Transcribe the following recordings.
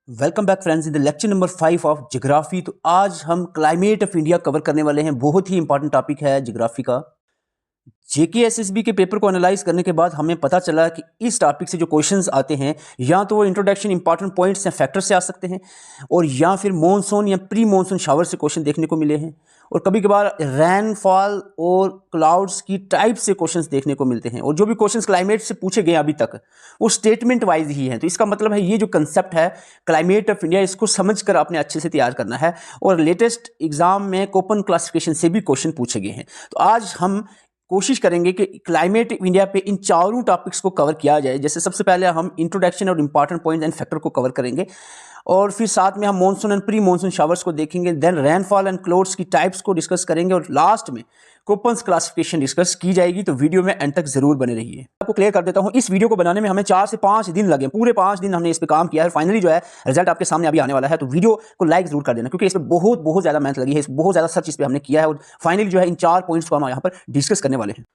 Welcome back friends in the lecture number 5 of geography. तो आज हम क्लाइमेट ऑफ इंडिया कवर करने वाले हैं। बहुत ही इंपॉर्टेंट टॉपिक है ज्योग्राफी का। जेकेएसएसबी के पेपर को एनालाइज करने के बाद हमें पता चला कि इस टॉपिक से जो क्वेश्चंस आते हैं या तो वो इंट्रोडक्शन इंपॉर्टेंट पॉइंट्स या फैक्टर्स से आ सकते हैं, और या फिर मॉनसून या प्री मॉनसून शावर से क्वेश्चन देखने को मिले हैं, और कभी कभार रैनफॉल और क्लाउड्स की टाइप से क्वेश्चंस देखने को मिलते हैं। और जो भी क्वेश्चंस क्लाइमेट से पूछे गए अभी तक वो स्टेटमेंट वाइज ही हैं। तो इसका मतलब है ये जो कंसेप्ट है क्लाइमेट ऑफ इंडिया, इसको समझकर आपने अच्छे से तैयार करना है। और लेटेस्ट एग्जाम में कोपन क्लासिफिकेशन से भी क्वेश्चन पूछे गए हैं। तो आज हम कोशिश करेंगे कि क्लाइमेट इंडिया पे इन चारों टॉपिक्स को कवर किया जाए। जैसे सबसे पहले हम इंट्रोडक्शन और इंपॉर्टेंट पॉइंट्स एंड फैक्टर को कवर करेंगे, और फिर साथ में हम monsoon and pre monsoon showers को देखेंगे, देन रेनफॉल एंड क्लाउड्स की टाइप्स को डिस्कस करेंगे, और लास्ट में कोपन्स क्लासिफिकेशन डिस्कस की जाएगी। तो वीडियो में एंड तक जरूर बने रहिए। आपको क्लियर कर देता हूं, इस वीडियो को बनाने में हमें 4 से 5 दिन लगे। पूरे 5 दिन हमने इस पे काम किया है। फाइनली जो है रिजल्ट आपके सामने अभी आने वाला है। तो वीडियो को लाइक जरूर कर देना, क्योंकि इस पे बहुत ज्यादा मेहनत लगी है, बहुत ज्यादा सर्च इस पे हमने किया है, और फाइनली जो है इन 4 पॉइंट्स को हम यहाँ पर डिस्कस करने वाले हैं।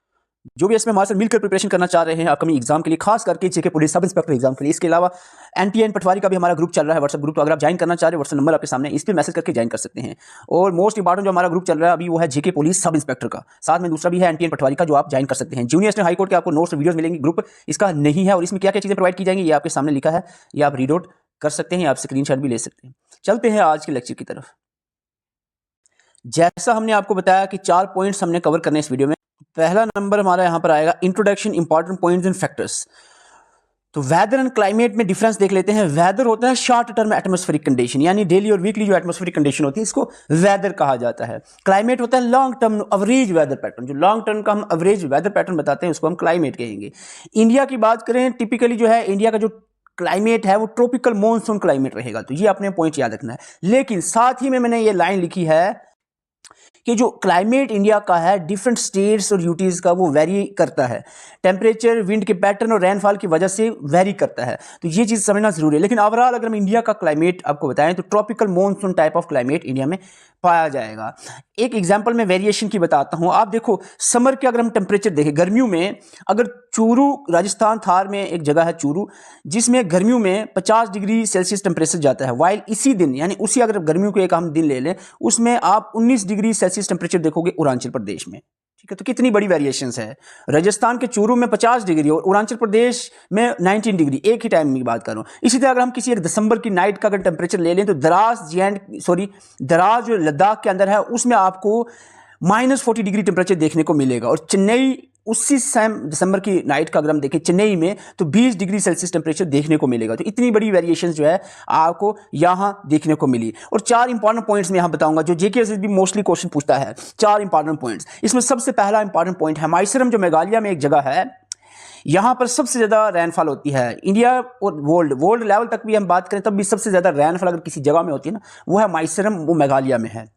जो भी इसमें हमारे साथ मिलकर प्रिपरेशन करना चाह रहे हैं अपकमिंग एग्जाम के लिए, खास करके जेके पुलिस सब इंस्पेक्टर एग्जाम के लिए, इसके अलावा एनटीएन पटवारी का भी हमारा ग्रुप चल रहा है, व्हाट्सएप ग्रुप। तो अगर आप ज्वाइन करना चाह रहे हैं, व्हाट्सएप नंबर आपके सामने, इस पर मैसेज करके ज्वाइन कर सकते हैं। और मोस्ट इंपॉर्टेंट जो हमारा ग्रुप चल रहा है अभी वो है जेके पुलिस सब इंस्पेक्टर का, साथ में दूसरा भी है एनटीएन पटवारी का, जो आप ज्वाइन कर सकते हैं। जूनियर नेशनल हाईकोर्ट के आपको नोट्स वीडियोस मिलेंगे, ग्रुप इसका नहीं है, और इसमें क्या क्या चीजें प्रोवाइड की जाएंगी ये आपके सामने लिखा है, ये आप रीड आउट कर सकते हैं, आप स्क्रीनशॉट भी ले सकते हैं। चलते हैं आज के लेक्चर की तरफ। जैसा हमने आपको बताया कि 4 पॉइंट्स हमने कवर करने इस वीडियो में। पहला नंबर हमारा यहां पर आएगा introduction, important points and factors. तो वेदर एंड क्लाइमेट में डिफरेंस देख लेते हैं। वेदर होता है शॉर्ट टर्म एटमॉस्फेरिक कंडीशन, यानी डेली और वीकली जो एटमॉस्फेरिक कंडीशन होती है, इसको वेदर कहा जाता है। क्लाइमेट होता है long term average weather pattern, जो लॉन्ग टर्म का हम एवरेज वेदर पैटर्न बताते हैं उसको हम क्लाइमेट कहेंगे। इंडिया की बात करें, टिपिकली जो है इंडिया का जो क्लाइमेट है वो ट्रॉपिकल मॉनसून क्लाइमेट रहेगा। तो ये अपने पॉइंट याद रखना है। लेकिन साथ ही में मैंने ये लाइन लिखी है कि जो क्लाइमेट इंडिया का है डिफरेंट स्टेट्स और यूटीज का वो वेरी करता है, टेम्परेचर, विंड के पैटर्न और रेनफॉल की वजह से वेरी करता है। तो ये चीज़ समझना जरूरी है। लेकिन ओवरऑल अगर हम इंडिया का क्लाइमेट आपको बताएं तो tropical monsoon type of climate India में पाया जाएगा। एक एग्जांपल में वेरिएशन की बताता हूं। आप देखो समर के अगर हम टेम्परेचर देखें, गर्मियों में अगर चूरू, राजस्थान थार में एक जगह है चूरू, जिसमें गर्मियों में 50 डिग्री सेल्सियस टेम्परेचर जाता है, वाइल इसी दिन यानी उसी अगर गर्मियों को एक हम दिन ले लें उसमें आप 19 डिग्री सेल्सियस टेम्परेचर देखोगे अरुणाचल प्रदेश में। ठीक है, तो कितनी बड़ी वेरिएशंस है। राजस्थान के चूरू में 50 डिग्री और अरुणाचल प्रदेश में 19 डिग्री, एक ही टाइम की बात कर रहा हूं। इसी तरह अगर हम किसी एक दिसंबर की नाइट का अगर टेम्परेचर ले लें तो दराज जो लद्दाख के अंदर है उसमें आपको -40 डिग्री टेम्परेचर देखने को मिलेगा। और चेन्नई उसी सेम दिसंबर की नाइट का अगर हम देखें चेन्नई में तो 20 डिग्री सेल्सियस टेम्परेचर देखने को मिलेगा। तो इतनी बड़ी वेरिएशंस जो है आपको यहां देखने को मिली। और 4 इंपॉर्टेंट पॉइंट्स मैं यहां बताऊंगा जो जेकेएसएसबी मोस्टली क्वेश्चन पूछता है। 4 इंपॉर्टेंट पॉइंट्स, इसमें सबसे पहला इंपॉर्टेंट पॉइंट है माइसरम, जो मेघालय में एक जगह है, यहां पर सबसे ज्यादा रेनफॉल होती है। इंडिया और वर्ल्ड लेवल तक भी हम बात करें तब भी सबसे ज्यादा रेनफॉल अगर किसी जगह में होती है ना, वो है माइसरम, वो मेघालय में है।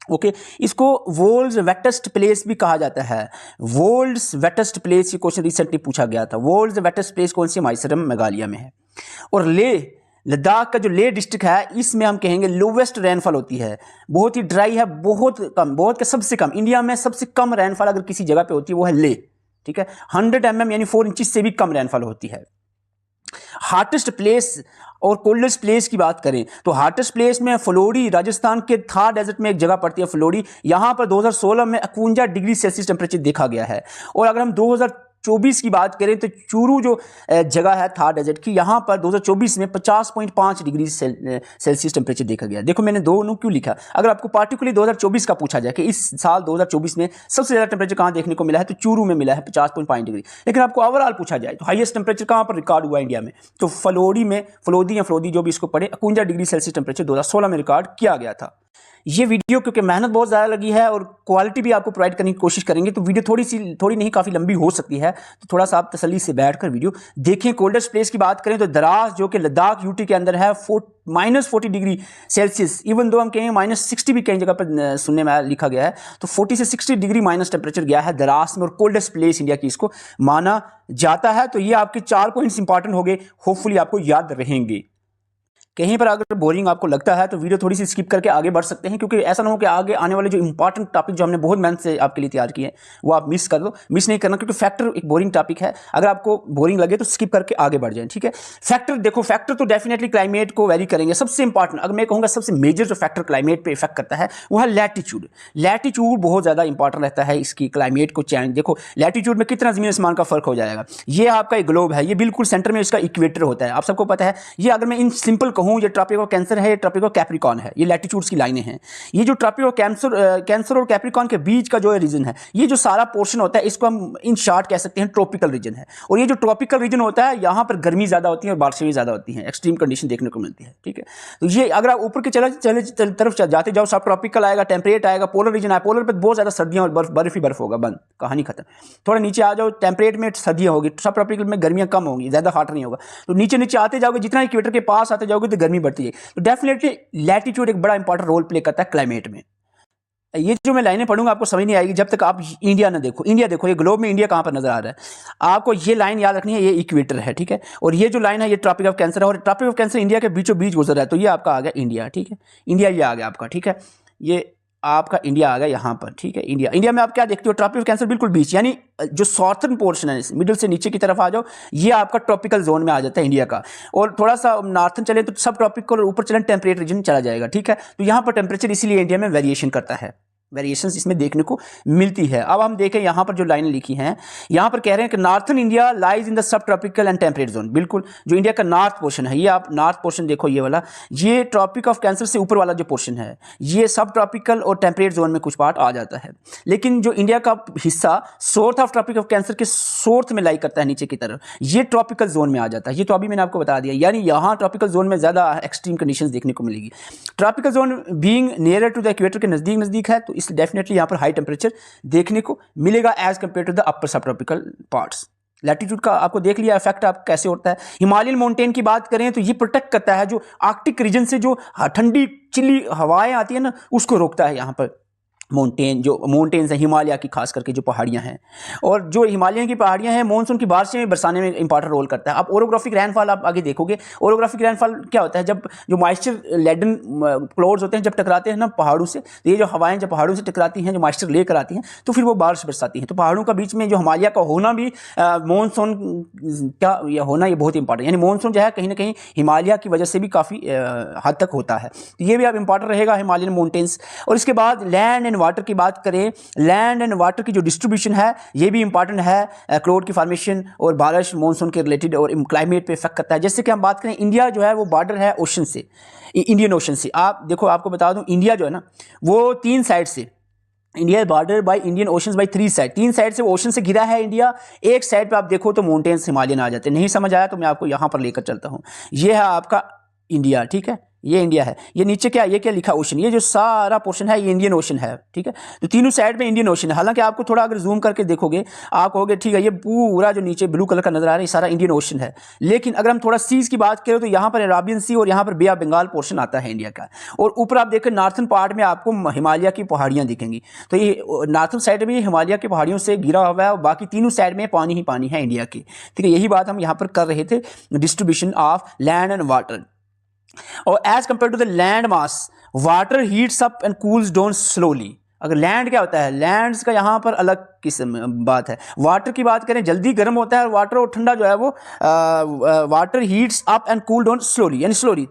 ओके, इसको वर्ल्ड्स वेटेस्ट प्लेस भी कहा जाता है। वर्ल्ड्स वेटेस्ट प्लेस, ये क्वेश्चन रिसेंटली पूछा गया था। वर्ल्ड्स वेटेस्ट प्लेस कौन सी? माइसरम मेघालय में है। और लेह लद्दाख का जो लेह डिस्ट्रिक्ट है इसमें हम कहेंगे लोवेस्ट रेनफॉल होती है, बहुत ही ड्राई है, बहुत कम, बहुत का सबसे कम। इंडिया में सबसे कम रेनफॉल अगर किसी जगह पे होती है वो है लेह। ठीक है, 100 mm यानी 4 इंच से भी कम रेनफॉल होती है। हार्टेस्ट प्लेस और कोल्डेस्ट प्लेस की बात करें तो हार्टेस्ट प्लेस में फ्लोडी, राजस्थान के थार डेजर्ट में एक जगह पड़ती है फ्लोडी, यहां पर 2016 में 51 डिग्री सेल्सियस टेम्परेचर देखा गया है। और अगर हम 2024 की बात करें तो चूरू जो जगह है थार डेजर्ट की, यहां पर 2024 में 50.5 डिग्री सेल्सियस टेम्परेचर देखा गया। देखो मैंने दोनों क्यों लिखा, अगर आपको पार्टिकुलरली 2024 का पूछा जाए कि इस साल 2024 में सबसे ज्यादा टेम्परेचर कहां देखने को मिला है, तो चूरू में मिला है 50.5 डिग्री। लेकिन आपको ओवरऑल पूछा जाए तो हाईएस्ट टेम्परेचर कहां पर रिकॉर्ड हुआ इंडिया में, तो फलोडी में, फ्लोदी जो भी इसको पढ़े, 51 डिग्री सेल्सियस टेम्परेचर 2016 में रिकॉर्ड किया गया था। ये वीडियो क्योंकि मेहनत बहुत ज़्यादा लगी है और क्वालिटी भी आपको प्रोवाइड करने की कोशिश करेंगे, तो वीडियो थोड़ी नहीं काफ़ी लंबी हो सकती है, तो थोड़ा सा आप तसल्ली से बैठकर वीडियो देखें। कोल्डेस्ट प्लेस की बात करें तो दराज जो कि लद्दाख यूटी के अंदर है, -40 डिग्री सेल्सियस, इवन दो हम कहें -60 भी कई जगह पर सुनने में लिखा गया है, तो 40 से 60 डिग्री माइनस टेम्परेचर गया है दराज में, और कोल्डेस्ट प्लेस इंडिया की इसको माना जाता है। तो ये आपके 4 पॉइंट्स इंपॉर्टेंट हो गए, होपफुली आपको याद रहेंगे। कहीं पर अगर बोरिंग आपको लगता है तो वीडियो थोड़ी सी स्किप करके आगे बढ़ सकते हैं, क्योंकि ऐसा ना हो कि आगे आने वाले जो इंपॉर्टेंट टॉपिक जो हमने बहुत मेहनत से आपके लिए तैयार किए हैं वो आप मिस कर दो। मिस नहीं करना, क्योंकि फैक्टर एक बोरिंग टॉपिक है, अगर आपको बोरिंग लगे तो स्किप करके आगे बढ़ जाए, ठीक है। फैक्टर देखो, फैक्टर तो डेफिनेटली क्लाइमेट को वेरी करेंगे। सबसे इंपॉर्टेंट अगर मैं कहूँगा सबसे मेजर जो फैक्टर क्लाइमेट पर इफेक्ट करता है वो है लैटिट्यूड। लैटिट्यूड बहुत ज़्यादा इंपॉर्टेंट रहता है इसकी क्लाइमेट को चेंज। देखो लैटिट्यूड में कितना ज़मीन आसमान का फर्क हो जाएगा। ये आपका एक ग्लोब है, ये बिल्कुल सेंटर में इसका इक्वेटर होता है, आप सबको पता है। ये अगर मैं इन सिंपल कहूँ, ये ट्रॉपिक ऑफ कैंसर है, ये ट्रॉपिक ऑफ कैप्रिकॉर्न है, ये लैटिट्यूड्स की लाइनें हैं। ये जो ट्रॉपिक ऑफ कैंसर और कैप्रिकॉर्न के बीच का जो रीजन है, ये जो सारा पोर्शन होता है इसको हम इन शॉर्ट कह सकते हैं ट्रॉपिकल रीजन है। और ये जो ट्रॉपिकल रीजन होता है यहाँ पर गर्मी ज़्यादा होती है और बारिशें भी ज़्यादा होती हैं, एक्सट्रीम कंडीशन देखने को मिलती है, ठीक है। तो ये अगर आप ऊपर के तरफ जाते जाओ, सब ट्रॉपिकल आएगा, टेम्परेट आएगा, पोलर रीजन आएगा, पोलर पर बहुत ज़्यादा सर्दियाँ और बर्फ ही बर्फ होगा, बंद कहानी खत्म। थोड़ा नीचे आ जाओ, टेम्परेट में सर्दियाँ होगी, सब ट्रॉपिकल में गर्मियाँ कम होंगी, ज़्यादा हॉट नहीं होगा। तो नीचे नीचे आते जाओगे, जितना इक्वेटर के पास आते जाओगे तो गर्मी बढ़ती जाएगी। तो डेफिनेटली लैटिट्यूड एक बड़ा इंपॉर्टेंट रोल प्ले करता है क्लाइमेट में। ये जो मैं लाइनें पढ़ूंगा आपको समझ नहीं आएगी जब तक आप इंडिया ना देखो। इंडिया देखो, ये ग्लोब में इंडिया कहाँ पर नजर आ रहा है आपको, ये लाइन याद रखनी है, ये इक्वेटर है, ठीक है। और ये जो लाइन है ये ट्रॉपिक ऑफ कैंसर है, और ट्रॉपिक ऑफ कैंसर इंडिया के बीचों बीच गुजर रहा है। तो ये आपका आ गया इंडिया, ठीक है। इंडिया ये आ गया आपका, ठीक है। ये आपका इंडिया आ गया यहाँ पर, ठीक है। इंडिया में आप क्या देखते हो, ट्रॉपिक ऑफ कैंसर बिल्कुल बीच, यानी जो सॉर्थर्न पोर्शन है, मिडिल से नीचे की तरफ आ जाओ, ये आपका ट्रॉपिकल जोन में आ जाता है इंडिया का। और थोड़ा सा नॉर्थन चले तो सब ट्रॉपिकल, ऊपर चले टेम्परेट रीजन चला जाएगा, ठीक है। तो यहाँ पर टेम्परेचर इसीलिए इंडिया में वेरिएशन करता है, वेरिएशंस इसमें देखने को मिलती है। अब हम देखें यहाँ पर जो लाइनें लिखी हैं, यहाँ पर कह रहे हैं कि northern India lies in the sub tropical and temperate zone. बिल्कुल जो इंडिया का नॉर्थ पोर्शन है, ये आप नॉर्थ पोर्शन देखो, ये वाला, ये ट्रॉपिक ऑफ कैंसर से ऊपर वाला जो पोर्शन है, ये सब ट्रॉपिकल और टेम्परेट जोन में कुछ पार्ट आ जाता है। लेकिन जो इंडिया का हिस्सा south of tropic of cancer के साउथ में लाई करता है, नीचे की तरफ, ये ट्रॉपिकल जोन में आ जाता है। ये तो अभी मैंने आपको बता दिया, यानी यहाँ ट्रॉपिकल जोन में ज़्यादा एक्सट्रीम कंडीशंस देखने को मिलेगी। Tropical zone being nearer to the equator के नज़दीक है, तो इस डेफिनेटली यहाँ पर हाई टेम्परेचर देखने को मिलेगा as compare to the upper sub tropical parts. Latitude का आपको देख लिया इफेक्ट आप कैसे होता है। हिमालयन माउंटेन की बात करें तो ये प्रोटेक्ट करता है, जो आर्कटिक रीजन से जो ठंडी चिल्ली हवाएं आती है ना, उसको रोकता है। यहाँ पर माउंटेन्स हैं हिमालय की, खास करके जो पहाड़ियाँ हैं, और जो हिमालय की पहाड़ियाँ हैं मानसून की बारिशें बरसाने में इंपॉर्टेंट रोल करता है। आप ओरोग्राफिक रेनफॉल आप आगे देखोगे, ओरोग्राफिक रेनफॉल क्या होता है, जब जो मॉइस्चर लेडन क्लाउड्स होते हैं जब टकराते हैं ना पहाड़ों से, तो ये जो हवाएं जब पहाड़ों से टकराती हैं, जो मॉइस्चर लेकर आती हैं, तो फिर वो बारिश बरसाती हैं। तो पहाड़ों का बीच में जो हिमालय का होना भी मानसून का यह होना ये बहुत इंपॉर्टेंट, यानी मानसून जो है कहीं ना कहीं हिमालय की वजह से भी काफ़ी हद तक होता है। तो ये भी आप इंपॉर्टेंट रहेगा हिमालयन माउंटेन्स। और इसके बाद लैंड एंड वाटर की बात करें, लैंड एंड वाटर की जो डिस्ट्रीब्यूशन है ये भी इंपॉर्टेंट है, क्लाउड की फॉर्मेशन और बारिश मानसून के रिलेटेड और क्लाइमेट पे इफेक्ट करता है। जैसे कि हम बात करें, इंडिया जो है वो बॉर्डर है ओशन से, इंडियन ओशन से। आप देखो, आपको बता दूं, इंडिया जो है ना वो 3 साइड से, India border by Indian oceans by 3 side, 3 side से ओशन से घिरा है इंडिया। एक साइड पे आप देखो तो माउंटेन्स हिमालयन आ जाते हैं। नहीं समझ आया तो मैं आपको यहाँ पर लेकर चलता हूँ। ये है आपका इंडिया, ठीक है, ये इंडिया है। ये नीचे क्या, ये क्या लिखा, ओशन। ये जो सारा पोर्शन है ये इंडियन ओशन है, ठीक है। तो तीनों साइड में इंडियन ओशन है। हालांकि आपको थोड़ा अगर जूम करके देखोगे आप कहोगे ठीक है ये पूरा जो नीचे ब्लू कलर का नजर आ रहा है ये सारा इंडियन ओशन है। लेकिन अगर हम थोड़ा सीज की बात करें तो यहाँ पर अराबियन सी और यहाँ पर बे ऑफ बंगाल पोर्शन आता है इंडिया का। और ऊपर आप देखें नॉर्थन पार्ट में आपको हिमालय की पहाड़ियाँ दिखेंगी। तो ये नॉर्थन साइड में हिमालय की पहाड़ियों से घिरा हुआ है और बाकी तीनों साइड में पानी ही पानी है इंडिया की, ठीक है। यही बात हम यहाँ पर कर रहे थे, distribution of land and water. और as compare to the land mass, water heats up and cools down slowly. अगर लैंड क्या होता है, लैंड्स का यहाँ पर अलग किस्म बात है। वाटर की बात करें जल्दी गर्म होता है वाटर, और ठंडा जो है वो water heats up and cool down slowly, यानी स्लोली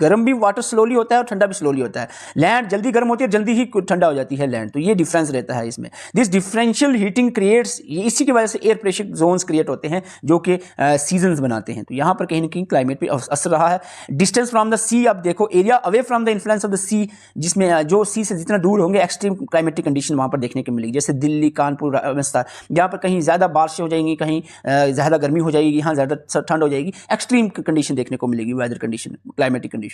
गर्म भी वाटर स्लोली होता है और ठंडा भी स्लोली होता है। लैंड जल्दी गर्म होती है, जल्दी ही ठंडा हो जाती है लैंड। तो ये डिफरेंस रहता है इसमें। दिस डिफरेंशियल हीटिंग क्रिएट्स, इसी की वजह से एयर प्रेशर जोन्स क्रिएट होते हैं जो कि सीजन्स बनाते हैं। तो यहाँ पर कहीं ना कहीं क्लाइमेट पे असर रहा है। डिस्टेंस फ्रॉम द सी, अब देखो area away from the influence of the sea, जिसमें जो सी से जितना दूर होंगे एक्सट्रीम क्लाइमेटिक कंडीशन वहाँ पर देखने को मिलेगी। जैसे दिल्ली, कानपुर, राजस्थान, यहाँ पर कहीं ज़्यादा बारिशें हो जाएंगी, कहीं ज़्यादा गर्मी हो जाएगी, यहाँ ज़्यादा ठंड हो जाएगी। एक्सट्रीम कंडीशन देखने को मिलेगी, weather condition, climatic condition.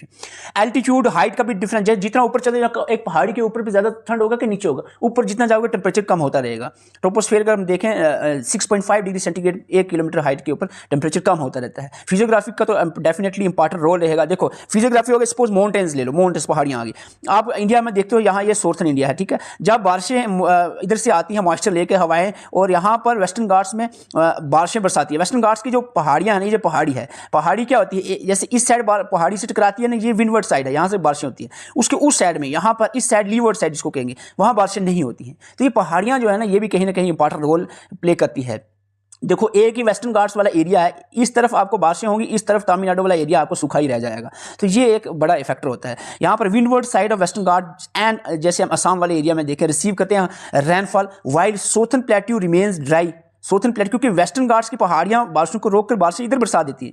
Altitude, height का भी डिफरेंस है। जितना ऊपर चले एक पहाड़ी के ऊपर भी ज़्यादा ठंड होगा कि नीचे होगा, ऊपर जितना जाओगे टेम्परेचर कम होता रहेगा। ट्रोपोस्फेयर का हम देखें 6.5 डिग्री सेंटीग्रेड 1 किलोमीटर हाइट के ऊपर टेम्परेचर कम होता रहता है। फिजियोग्राफिक का तो डेफिनेटली इंपॉर्टेंट रोल रहेगा। देखो फिजियोग्राफी हो गया, सपोज माउंटेन्स ले लो, माउंटेन्स पहाड़ियाँ आ गई। आप इंडिया में देखते हो यहाँ ये साउथर्न इंडिया है, ठीक है। जब बारिशें इधर से आती हैं मॉइस्चर लेके हवाएं, और यहाँ पर वेस्टर्न घाट्स में बारिशें बरसाती है। वेस्टर्न घाट्स की जो पहाड़ियाँ हैं, ये जो पहाड़ी है, पहाड़ी क्या होती है, जैसे इस साइड पहाड़ी से टकराती आती है ना, ये विंडवर्ड साइड है, यहाँ से बारिशें होती हैं, उसके उस साइड में, यहाँ पर इस साइड लीवर्ड साइड जिसको कहेंगे, वहाँ बारिशें नहीं होती हैं। तो ये पहाड़ियाँ जो है ना, ये भी कहीं ना कहीं इंपॉर्टेंट रोल प्ले करती है। देखो एक ही वेस्टर्न घाट्स वाला एरिया है, इस तरफ आपको बारिशें होंगी, इस तरफ तमिलनाडु वाला एरिया आपको सूखा ही रह जाएगा। तो ये एक बड़ा इफेक्टर होता है। यहाँ पर windward side of western Ghats and जैसे हम असम वाले एरिया में देखें रिसीव करते हैं rainfall, while southern plateau remains dry. Southern plateau क्योंकि वेस्टर्न घाट्स की पहाड़ियाँ बारिशों को रोक कर बारिशें इधर बरसा देती है,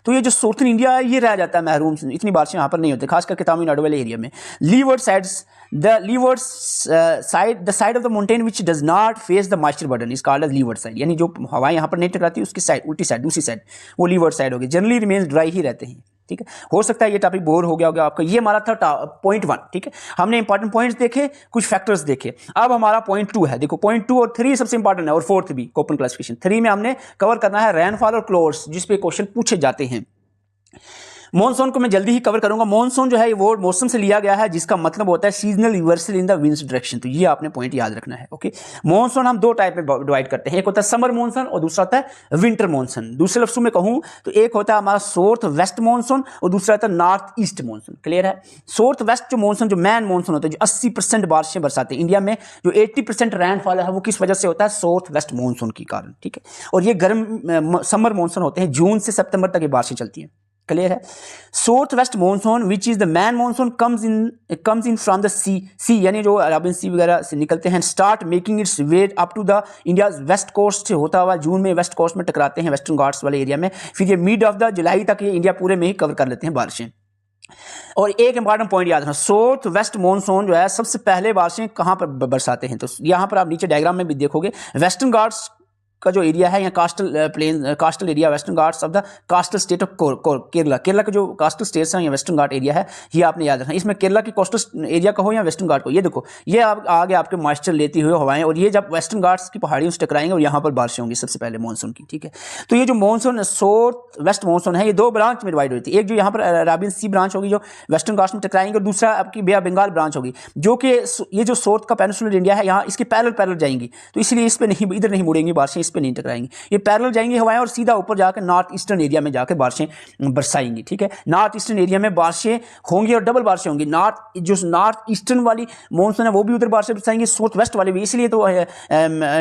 तो ये जो साउथर्न इंडिया है ये रह जाता है महरूम, इतनी बारिशें यहाँ पर नहीं होती, खास करके तमिलनाडु वाले एरिया में। Leeward sides the side of the mountain which does not face the moisture burden is called as leeward side, यानी जो हवाएं यहाँ पर नहीं टकराती उसकी साइड, उल्टी साइड, दूसरी साइड, वो लीवर्ड साइड होगी। जनरली रिमेन्स ड्राई ही रहते हैं। ठीक है, हो सकता है ये टॉपिक बोर हो गया होगा आपका। ये हमारा था पॉइंट 1। ठीक है, हमने इंपॉर्टेंट पॉइंट्स देखे, कुछ फैक्टर्स देखे। अब हमारा पॉइंट 2 है। देखो पॉइंट 2 और 3 सबसे इंपॉर्टेंट है, और 4th भी कोपन क्लासिफिकेशन। 3 में हमने कवर करना है रेनफॉल और क्लाउड्स, जिस पे क्वेश्चन पूछे जाते हैं। मॉनसून को मैं जल्दी ही कवर करूंगा। मॉनसून जो है ये वो मौसम से लिया गया है जिसका मतलब होता है seasonal reversal in the winds direction. तो ये आपने पॉइंट याद रखना है। ओके, मॉनसून हम 2 टाइप में डिवाइड करते हैं, एक होता है समर मॉनसून और दूसरा होता है विंटर मॉनसून। दूसरे लफ्जों में कहूं तो एक होता है हमारा साउथ वेस्ट मॉनसून और दूसरा होता है नॉर्थ ईस्ट मॉनसून। क्लियर है? साउथ वेस्ट जो मॉनसून, जो मैन मॉनसून होता है, जो 80% बारिशें बरसाते हैं इंडिया में, जो 80% रेनफॉल है वो किस वजह से होता है? साउथ वेस्ट मॉनसून के कारण। ठीक है, और ये गर्म समर मॉनसून होते हैं, जून से सितंबर तक ये बारिशें चलती हैं। क्लियर है? South west monsoon which is the main monsoon comes in from the sea, यानी जो अरेबियन सी वगैरह से निकलते हैं, start making its way up to the India west coast से होता हुआ जून में वेस्ट कोस्ट में टकराते हैं, वेस्टर्न घाट्स वाले एरिया में। फिर ये मिड ऑफ द जुलाई तक ये इंडिया पूरे में ही कवर कर लेते हैं बारिशें। और एक इंपॉर्टेंट पॉइंट याद रखना, साउथ वेस्ट मॉनसून जो है सबसे पहले बारिशें कहाँ पर बरसाते हैं? तो यहाँ पर आप नीचे डायग्राम में भी देखोगे, वेस्टर्न घाट्स का जो एरिया है, या कास्टल area, western Ghats of the कास्टल state of Kerala. Kerala का जो कास्टल स्टेट्स हैं या वेस्टर्न घाट एरिया है, ये आपने याद रखना। इसमें केरला की कोस्टल एरिया कहो या वेस्टर्न घाट को, ये देखो ये आप आगे आपके मॉइस्चर लेती हुई हवाएं, और ये जब वेस्टर्न घाट्स की पहाड़ियों से टकराएंगे और यहाँ पर बारिशें होंगी सबसे पहले मॉनसून की। ठीक है, तो ये जो मॉनसून साउथ वेस्ट मॉनसून है, ये 2 ब्रांच में डिवाइड होती है। एक जो यहाँ पर अरेबियन सी ब्रांच होगी जो वेस्टर्न घाट्स में टकराएंगे, और दूसरा आपकी बे ऑफ बंगाल ब्रांच होगी, जो कि ये जो साउथ का पेनिनसुलर इंडिया है, यहाँ इसके पैरेलल जाएंगी, तो इसलिए इस पर नहीं, इधर नहीं मुड़ेंगी बारिशें, इस पर नहीं टकराएंगी, ये पैरेलल जाएंगी हवाएं और सीधा ऊपर जाकर नॉर्थ ईस्टर्न एरिया में जाकर बारिशें बरसाएंगी। ठीक है, नॉर्थ ईस्टर्न एरिया में बारिशें होंगी और डबल बारिशें होंगी। नॉर्थ ईस्टर्न वाली मॉनसून है वो भी उधर बारिशें बरसाएंगी, साउथ वेस्ट वाले भी, इसलिए तो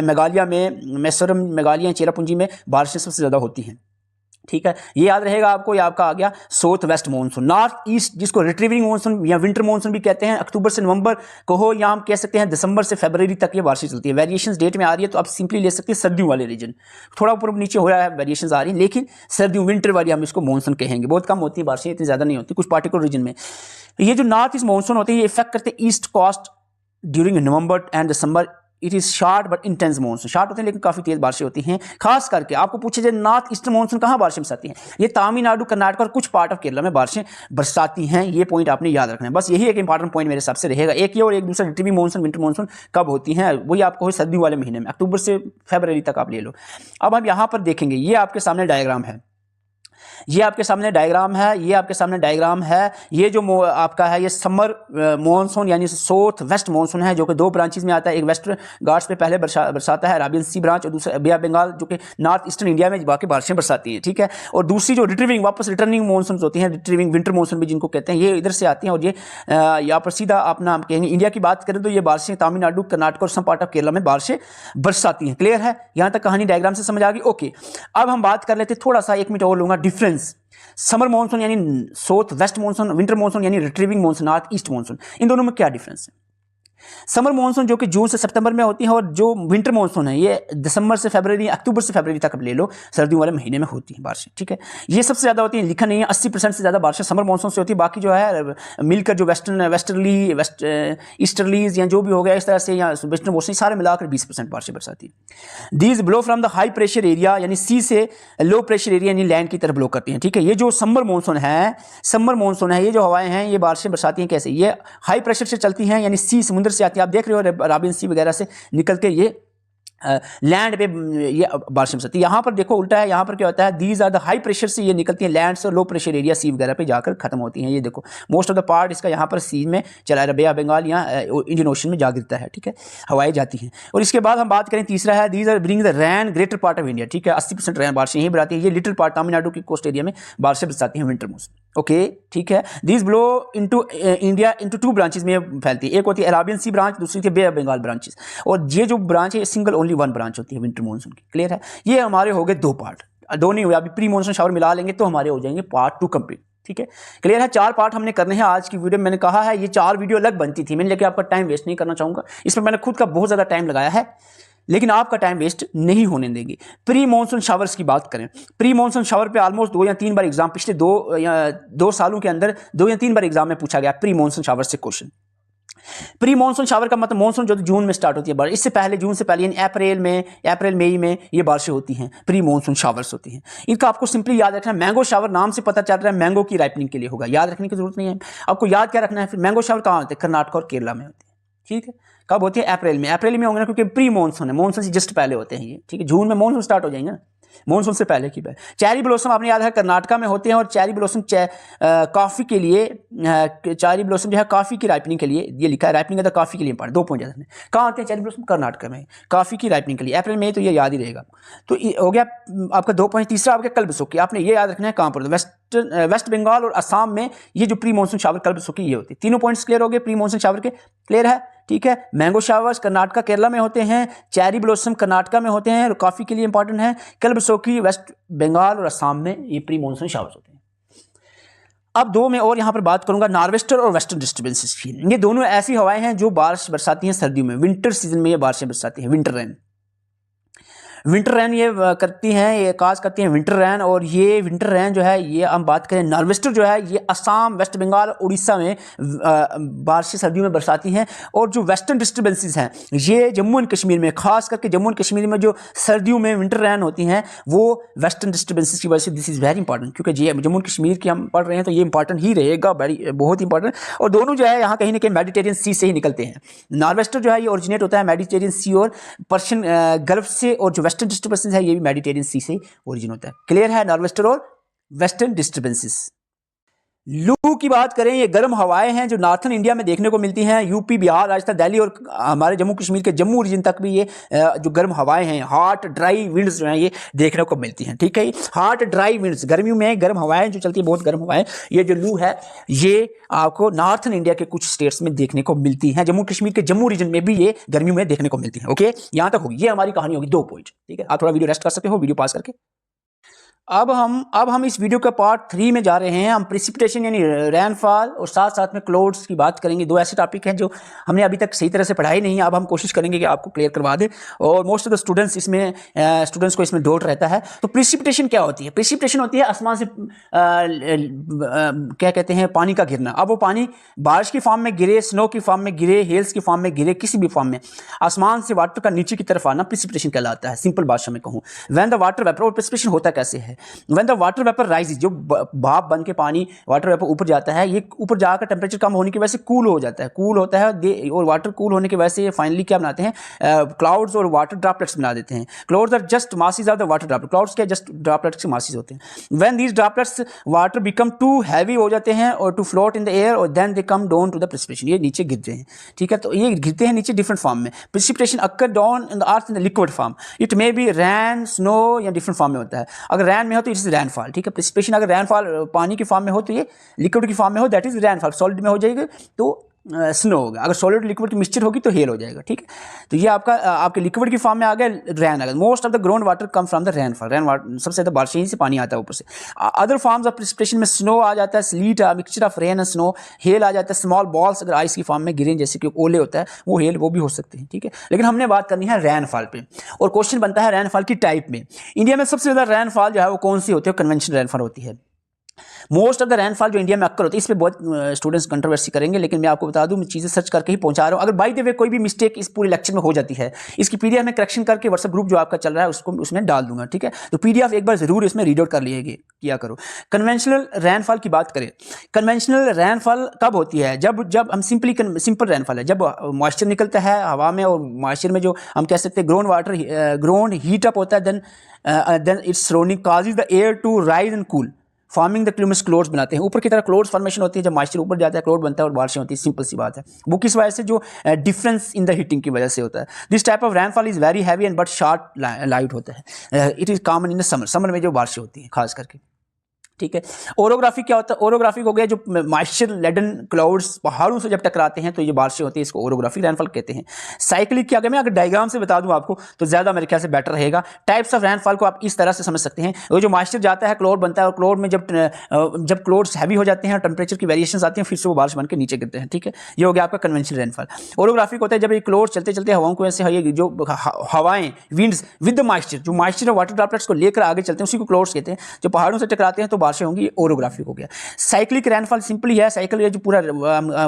मेघालय में, मिजोरम, मेघालय, चेरापूंजी में बारिशें सबसे ज़्यादा होती हैं। ठीक है, ये याद रहेगा आपको। ये आपका आ गया south west monsoon. North east जिसको रिट्रीविंग मॉनसून या विंटर मॉनसून भी कहते हैं, अक्टूबर से नवंबर कहो, या हम कह सकते हैं दिसंबर से फरवरी तक ये बारिशें चलती है। वेरिएशंस डेट में आ रही है तो आप सिंपली ले सकते हैं सर्दियों वाले रीजन, थोड़ा ऊपर नीचे हो रहा है, वेरिएशंस आ रही है, लेकिन सर्दियों विंटर वाली हम इसको मॉनसून कहेंगे। बहुत कम होती है बारिशें, इतनी ज़्यादा नहीं होती कुछ पार्टिकुलर रीजन में। ये जो नॉर्थ ईस्ट मॉनसून होते हैं ये इफेक्ट करते हैं east coast during November and December. It is short but intense monsoon, short होते हैं लेकिन काफ़ी तेज बारिशें होती हैं। खास करके आपको पूछे जाए नॉर्थ ईस्टर्न मॉनसून कहाँ बारिशें बरसाती हैं, ये तमिलनाडु, कर्नाटक और कुछ पार्ट ऑफ केरला में बारिशें बरसाती हैं। ये पॉइंट आपने याद रखना है, बस यही एक इंपॉर्टेंट पॉइंट मेरे हिसाब से रहेगा। एक ये और एक दूसरा रिट्रीविंग मॉनसून, विंटर मॉनसून कब होती हैं, वही आपको सर्दियों वाले महीने में, अक्टूबर से फरवरी तक आप ले लो। अब हम यहाँ पर देखेंगे, ये आपके सामने डायग्राम है, ये आपके सामने डायग्राम है, ये आपके सामने डायग्राम है। ये जो आपका है ये समर मॉनसून यानी साउथ वेस्ट मॉनसून है, जो कि 2 ब्रांचेस में आता है। एक वेस्टर्न घाट्स पे पहले बरसाता है अरेबियन सी ब्रांच, और दूसरा बे ऑफ बंगाल जो कि नॉर्थ ईस्टर्न इंडिया में बाकी बारिशें बरसाती हैं। ठीक है, और दूसरी जो रिट्रीविंग वापस रिटर्निंग मॉनसून होती हैं, रिट्रीविंग विंटर मॉनसून भी जिनको कहते हैं, ये इधर से आती हैं, और ये यहाँ पर सीधा अपना हम कहेंगे इंडिया की बात करें तो ये बारिशें तमिलनाडु, कर्नाटक और सम पार्ट ऑफ केरला में बारिशें बरसाती हैं। क्लियर है? यहाँ तक कहानी डायग्राम से समझ आ गई। ओके, अब हम बात कर लेते हैं, थोड़ा सा 1 मिनट और लूंगा, डिफरेंस समर मॉनसून यानी south west monsoon, winter monsoon यानी retreating monsoon, north east monsoon, इन दोनों में क्या डिफरेंस है? समर मॉनसून जो कि जून से सितंबर में होती है, और जो विंटर मॉनसून है ये दिसंबर से फरवरी, अक्टूबर से फरवरी तक ले लो, सर्दियों वाले महीने में होती है बारिशें। ठीक है, ये सबसे ज़्यादा होती है, लिखा नहीं है, 80% से ज़्यादा बारिशें समर मॉनसून से होती है। बाकी जो है मिलकर जो ईस्टर्लीज या जो भी हो गया इस तरह से, या वेस्टर्न मॉनसून, सारे मिलाकर 20% बारिशें बरसाती है। These blow from the high pressure area यानी सी से लो प्रेशर एरिया यानी लैंड की तरफ ब्लो करती हैं। ठीक है, ये जो समर मॉनसून है, ये जो हवाएं हैं ये बारिशें बरसाती हैं कैसे? ये हाई प्रेशर से चलती हैं, यानी सी समुद्र से आती है, आप देख रहे हो अरेबियन सी वगैरह से निकल के ये लैंड पे ये बारिशें बरसाती है। यहाँ पर देखो उल्टा है, यहाँ पर क्या होता है, these are the high pressure से ये निकलती हैं लैंड से, लो प्रेशर एरिया सी वगैरह पे जाकर खत्म होती हैं। ये देखो मोस्ट ऑफ द पार्ट इसका यहाँ पर सी में चला रहा, बे ऑफ बंगाल या इंडियन ओशन में जा गिरता है। ठीक है, हवाएं जाती हैं। और इसके बाद हम बात करें, तीसरा है these are bring the rain greater part of India. ठीक है, 80% रैन बारिशें यहीं बरसाती है। ये लिटिल पार्ट तमिलनाडु की कोस्ट एरिया में बारिशें बरसाती हैं विंटर मॉनसून। ओके ठीक है। This blow into India into 2 branches में फैलती है, एक होती है अराबियन सी ब्रांच, दूसरी थी बे ऑफ बंगाल ब्रांचेस, और ये जो ब्रांच है सिंगल ओनली 1 ब्रांच होती है विंटर मानसून की। क्लियर है। ये हमारे हो गए 2 पार्ट, 2 नहीं हुए, अभी प्री मानसून शावर मिला लेंगे तो हमारे हो जाएंगे पार्ट 2 कंप्लीट। ठीक है, क्लियर है। 4 पार्ट हमने करने हैं आज की वीडियो में। मैंने कहा है ये 4 वीडियो अलग बनती थी, मैंने लेकिन आपका टाइम वेस्ट नहीं करना चाहूँगा, इसमें मैंने खुद का बहुत ज़्यादा टाइम लगाया है, लेकिन आपका टाइम वेस्ट नहीं होने देंगे। प्री मानसून शावर्स की बात करें, प्री मानसून शावर पे ऑलमोस्ट 2 या 3 बार एग्जाम, पिछले 2 सालों के अंदर 2 या 3 बार एग्जाम में पूछा गया प्री मानसून शावर से क्वेश्चन। प्री मानसून शावर का मतलब मानसून जो जून में स्टार्ट होती है बारिश, इससे पहले जून से पहले यानी अप्रैल मई में ये बारिशें होती हैं, प्री मानसून शावर्स होती हैं। इनका आपको सिंपली याद रखना है, मैंगो शावर नाम से पता चल रहा है मैंगो की राइपनिंग के लिए होगा, याद रखने की जरूरत नहीं है। आपको याद क्या रखना है, फिर मैंगो शावर कहाँ होते हैं, कर्नाटक और केरला में होते हैं। ठीक है, कब होती है, अप्रैल में होंगे ना, क्योंकि प्री मानसून है, मानसून से जस्ट पहले होते हैं ये। ठीक है, जून में मानसून स्टार्ट हो जाएंगे ना, मानसून से पहले की बात। चेरी ब्लॉसम आपने याद है कर्नाटका में होते हैं, और चेरी ब्लॉसम कॉफी के लिए, चेरी ब्लॉसम जो है कॉफी की राइपनिंग के लिए, ये लिखा है राइपनिंग है कॉफी के लिए इंपॉर्टेंट, 2 पॉइंट याद रखने। कहाँ होते हैं चेरी ब्लॉसम, कर्नाटक में, कॉफी की राइपनिंग के लिए अप्रैल में, तो ये याद ही रहेगा। तो हो गया आपका 2 पॉइंट। तीसरा आपका कल्बसुकी, आपने ये याद रखना है कहाँ पर, वेस्ट बंगाल और असम में ये जो प्री मानसून शावर कल्बसुकी ये होती है। तीनों पॉइंट्स क्लियर हो गए प्री मानसून शावर के, क्लियर है। ठीक है, मैंगो शावर्स कर्नाटका केरला में होते हैं, चेरी ब्लॉसम कर्नाटका में होते हैं और कॉफी के लिए इंपॉर्टेंट है, कल्बसुकी वेस्ट बंगाल और असम में ये प्री मानसून शावर्स होते हैं। अब 2 में और यहां पर बात करूंगा नॉर्वेस्टर और वेस्टर्न डिस्टर्बेंसेस की। ये दोनों ऐसी हवाएं हैं जो बारिश बरसाती हैं सर्दियों में, विंटर सीजन में ये बारिशें बरसाती हैं, विंटर रेन। विंटर रैन ये करती हैं, ये काज करती हैं विंटर रैन, और ये विंटर रैन जो है ये हम बात करें नॉर्वेस्टर जो है ये असम, वेस्ट बंगाल, उड़ीसा में बारिशें सर्दियों में बरसाती हैं। और जो वेस्टर्न डिस्टर्बेंसेस हैं ये जम्मू एंड कश्मीर में, खास करके जम्मू एंड कश्मीर में जो सर्दियों में विंटर रैन होती हैं वो वेस्टर्न डिस्टर्बेंसेस की वजह से, दिस इज़ वेरी इंपॉर्टेंट, क्योंकि ये जम्मू एंड कश्मीर की हम पढ़ रहे हैं तो ये इंपॉर्टेंट ही रहेगा, बहुत इंपॉर्टेंट। और दोनों जो है यहाँ कहीं ना कहीं मेडिटेरियन सी से ही निकलते हैं। नॉर्वेस्टर जो है ये ओरिजिनेट होता है मेडिटेरियन सी और पर्शियन गल्फ से, और जो वेस्टर्न डिस्टर्बेंसेस है ये भी मेडिटेरियन सी से ओरिजिन होता है। क्लियर है, नॉर्वेस्टर और वेस्टर्न डिस्टर्बेंसेस। लू की बात करें, ये गर्म हवाएं हैं जो नॉर्थन इंडिया में देखने को मिलती हैं, यूपी, बिहार, राजस्थान, दिल्ली और हमारे जम्मू कश्मीर के जम्मू रीजन तक भी ये जो गर्म हवाएं हैं, हॉट ड्राई विंड्स जो हैं ये देखने को मिलती हैं। ठीक है, हॉट ड्राई विंड्स, गर्मियों में गर्म हवाएं जो चलती है, बहुत गर्म हवाएं, ये जो लू है ये आपको नॉर्थन इंडिया के कुछ स्टेट्स में देखने को मिलती हैं, जम्मू कश्मीर के जम्मू रीजन में भी ये गर्मियों में देखने को मिलती हैं। ओके, यहाँ तक होगी, ये हमारी कहानी होगी 2 पॉइंट। ठीक है, आप थोड़ा वीडियो रेस्ट कर सकते हो, वीडियो पास करके। अब हम इस वीडियो के पार्ट 3 में जा रहे हैं। हम प्रेसिपिटेशन यानी रैनफॉल और साथ साथ में क्लाउड्स की बात करेंगे। 2 ऐसे टॉपिक हैं जो हमने अभी तक सही तरह से पढ़ाई नहीं है, अब हम कोशिश करेंगे कि आपको क्लियर करवा दें, और मोस्ट ऑफ द स्टूडेंट्स को इसमें डाउट रहता है। तो प्रेसिपिटेशन क्या होती है? प्रेसिपिटेशन होती है आसमान से क्या कहते हैं, पानी का गिरना। अब वो पानी बारिश की फॉर्म में गिरे, स्नो की फॉर्म में गिरे, हेल्स की फॉर्म में गिरे, किसी भी फॉर्म में आसमान से वाटर का नीचे की तरफ आना प्रेसिपिटेशन कहलाता है। सिंपल भाषा में कहूँ, व्हेन द वाटर वेपर, और प्रेसिपिटेशन होता कैसे है, when the water vapour rises, जो भाप बन के पानी वाटर वेपर ऊपर जाता है, ये ऊपर जाकर टेम्परेचर कम होने की वजह से कूल हो जाता है, कूल होता है, और वाटर कूल होने की वजह से फाइनली क्या बनाते हैं, क्लाउड्स और वाटर ड्रॉपलेट्स बना देते हैं। Clouds are just masses of the water droplet, clouds क्या जस्ट ड्रॉपलेट्स के मासेस होते हैं। When these droplets water become too heavy हो जाते हैं और to float in the air, और then they come down to the precipitation, ये नीचे गिरते हैं। ठीक है, तो ये गिरते हैं नीचे डिफरेंट फॉर्म में। Precipitation occur down in the earth in the liquid form, it may be rain, snow या डिफरेंट फॉर्म में होता है। अगर रैन में हो तो इट इज रैनफॉल। ठीक है, प्रेसिपिटेशन अगर रैनफॉल पानी की फॉर्म में हो तो ये लिक्विड की फॉर्म में हो, दैट इज रैनफॉल। सॉलिड में हो जाएगी तो स्नो होगा, अगर सॉलिड लिक्विड की मिक्सचर होगी तो हेल हो जाएगा। ठीक है, तो ये आपके लिक्विड की फॉर्म में आ गया, रैन आ गया। Most of the ground water come from the rainfall, rain water सबसे ज़्यादा बारिश ही से पानी आता है ऊपर से। अदर फॉर्म्स ऑफ प्रेसिपिटेशन में स्नो आ जाता है, sleet, mixture of rain and snow, hail आ जाता है, स्मॉल बॉल्स अगर आइस की फॉर्म में गिरें, जैसे कि ओले होता है वो हेल, वो भी हो सकते हैं। ठीक है, लेकिन हमने बात करनी है रैनफॉल पे, और क्वेश्चन बनता है रैनफॉल की टाइप में। इंडिया में सबसे ज़्यादा रैनफॉल जो है वो कौन सी होती है? कन्वेंशनल रैनफॉल होती है। मोस्ट ऑफ द रैनफॉल जो इंडिया में अक्कर होती है, इस पर बहुत स्टूडेंट्स कंट्रोवर्सी करेंगे, लेकिन मैं आपको बता दूं, मैं चीज़ें सर्च करके ही पहुंचा रहा हूं। अगर बाय द वे कोई भी मिस्टेक इस पूरे लेक्चर में हो जाती है, इसकी पीडीएफ में करेक्शन करके व्हाट्सएप ग्रुप जो आपका चल रहा है उसको उसमें डाल दूंगा। ठीक है, तो पीडीएफ एक बार जरूर इसमें रीड आउट कर किया करो। कन्वेंशनल रैनफॉल की बात करें, कन्वेंशनल रैनफॉल कब होती है? जब हम सिंपल रैनफॉल है, जब मॉइस्चर निकलता है हवा में, और मॉइस्चर में जो हम कह सकते हैं ग्राउंड हीट अप होता है, then its surrounding causes the air to rise and cool, forming the cumulus clouds बनाते हैं। ऊपर की तरफ क्लाउड्स फॉर्मेशन होती है, जब मॉइस्चर ऊपर जाता है क्लाउड बनता है और बारिशें होती है। सिंपल सी बात है, वो किस वजह से? जो डिफरेंस इन द हीटिंग की वजह से होता है। This type of rainfall is very heavy and but short light होता है। It is common in the summer में जो बारिशें होती हैं खास करके। ठीक है। ओरोग्राफी क्या होता है? ओरोग्राफी हो गया जो मॉइस्चर लेडन क्लाउड्स पहाड़ों से जब टकराते हैं तो ये बारिशें होती है, इसको ओरोग्राफिक रेनफॉल कहते हैं। साइक्लिक क्या, मैं अगर डायग्राम से बता दूं आपको तो ज़्यादा मेरे ख्याल से बेटर रहेगा। टाइप्स ऑफ रेनफॉल को आप इस तरह से समझ सकते हैं, वो जो मॉइस्चर जाता है क्लाउड बनता है और क्लाउड में जब क्लाउड्स हैवी हो जाते हैं और टेम्परेचर की वेरिएशंस आती हैं फिर से वो बारिश बन के नीचे गिरते हैं। ठीक है, ये हो गया आपका कन्वेंशनल रेनफॉल। ओरोग्राफिक होता है जब ये क्लाउड चलते चलते हवाओं को ऐसे जो हवाएं विंड्स विद द मॉइस्चर, जो मॉइस्चर और वाटर ड्रॉपलेट्स को लेकर आगे चलते हैं उसी को क्लाउड्स कहते हैं। जो पहाड़ों से टकराते हैं तो बारिशें होंगी, ये ओरोग्राफिक हो गया। साइक्लिक रेनफॉल सिंपली है, साइकिल ये जो पूरा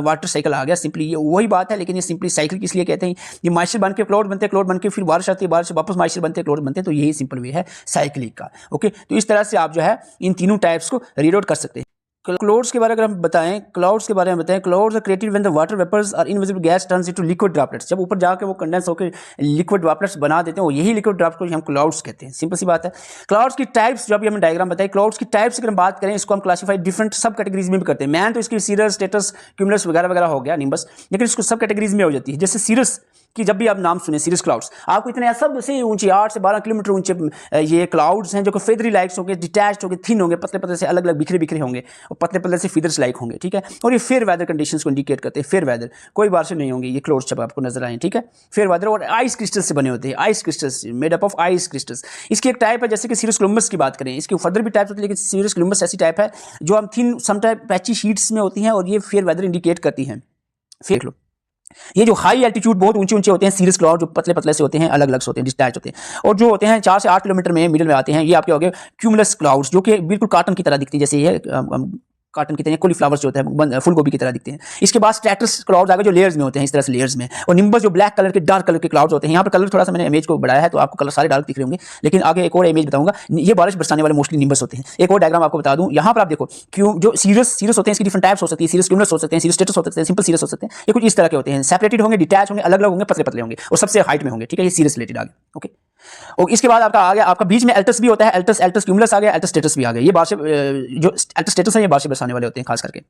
वाटर साइकिल आ गया, सिंपली ये वही बात है, लेकिन ये सिंपली साइकिल इसलिए कहते हैं। ये मॉइस्चर बन के क्लाउड बनते हैं, क्लाउड बन के फिर बारिश आती है, बारिश से वापस मॉइस्चर बनते हैं, क्लाउड बनते हैं, तो यही सिंपल वे है साइक्लिक का। ओके, तो इस तरह से आप जो है इन तीनों टाइप्स को रीड आउट कर सकते हैं। क्लाउड्स के बारे में अगर हम बताएं, क्लाउड्स के बारे में बताएं, clouds are created when the water vapours और invisible gas turns into liquid droplets. जब ऊपर जाके वो कंडेंस होकर लिक्विड ड्रॉपलेट्स बना देते हैं, वो यही लिक्विड ड्रॉपलेट्स को हम क्लाउड्स कहते हैं। सिंपल सी बात है। क्लाउड्स की टाइप्स जो अभी हमने डायग्राम बताई, क्लाउड्स की टाइप्स की अगर हम बात करें, इसको हम क्लासीफाई डिफरेंट सब कैटेगरीज में भी करते हैं। मैन तो इसकी सीरस, स्टेटस, क्यूमुलस वगैरह वगैरह हो गया, निम्बस, लेकिन इसको सब कैटेगरीज में हो जाती है। जैसे सीरस कि जब भी आप नाम सुने सीरस क्लाउड्स, आपको इतने सब से ऊंची 8 से 12 किलोमीटर ऊंचे ये क्लाउड्स हैं जो कि फेदरी लाइक्स होंगे, डिटैच्ड होंगे, थिन होंगे, पतले पतले से अलग अलग बिखरे बिखरे होंगे और पतले पतले से फीदर्स लाइक होंगे। ठीक है, और ये फेयर वेदर कंडीशंस को इंडिकेट करते हैं। फेयर वेदर, कोई बारिश नहीं होंगी, ये क्लाउड्स जब आपको नजर आए। ठीक है, फेयर वेदर और आइस क्रिस्टल से बने होते हैं, ice crystals made up of ice crystals. इसकी एक टाइप है जैसे कि सीरस कोलंबस की बात करें, इसकी फर्दर भी टाइप्स होती है, लेकिन सीरस कोलंबस ऐसी टाइप है जो हम thin some type patchy sheets में होती हैं और ये फेयर वेदर इंडिकेट करती हैं। देख लो, ये जो हाई एल्टीट्यूड बहुत ऊंचे ऊंचे होते हैं सीरस क्लाउड, जो पतले पतले से होते हैं, अलग अलग से होते हैं, डिटैच होते हैं, और जो होते हैं 4 से 8 किलोमीटर में मिडिल में आते हैं, ये आपके हो गए क्यूमुलस क्लाउड्स, जो कि बिल्कुल कॉटन की तरह दिखती है, जैसे ये कॉटन की तरह कॉलीफ्लावर्स जो होते हैं फूल गोभी की तरह दिखते हैं। इसके बाद स्ट्रैटस क्लाउड्स आ गए जो लेयर्स में होते हैं, इस तरह से लेयर्स में, और निम्बस जो ब्लैक कलर के डार्क कलर के क्लाउड्स होते हैं। यहाँ पर कलर थोड़ा सा मैंने इमेज को बढ़ाया है तो आपको कलर सारे डार्क दिख रहे होंगे, लेकिन आगे एक और इमेज बताऊंगा। ये बारिश बरसाने वाले मोस्टली निम्बस होते हैं। एक और डायग्राम आपको बता दूं, यहाँ पर आप देखो क्यों जो सीरस होते हैं, इसकी डिफरेंट टाइप्स हो सकती है, सीरस क्यूमुलस हो सकते हैं, सीरस स्टेटस हो सकते हैं, सिंपल सीरस हो सकते हैं। ये कुछ इस तरह के होते हैं, सेपरेटेड होंगे, डिटैच होंगे, अलग अलग होंगे, पतले पतले होंगे और सबसे हाइट में होंगे। ठीक है, ये सीरस रिलेटेड आ गया। ओके, और इसके बाद आपका आ गया, आपका बीच में एल्टस भी होता है, एल्टस क्यूमुलस आ गया, एल्टस स्टेटस भी आ गया। ये बारिश जो एल्टस स्टेटस है ये बारिश बरसाने वाले होते हैं खास करके।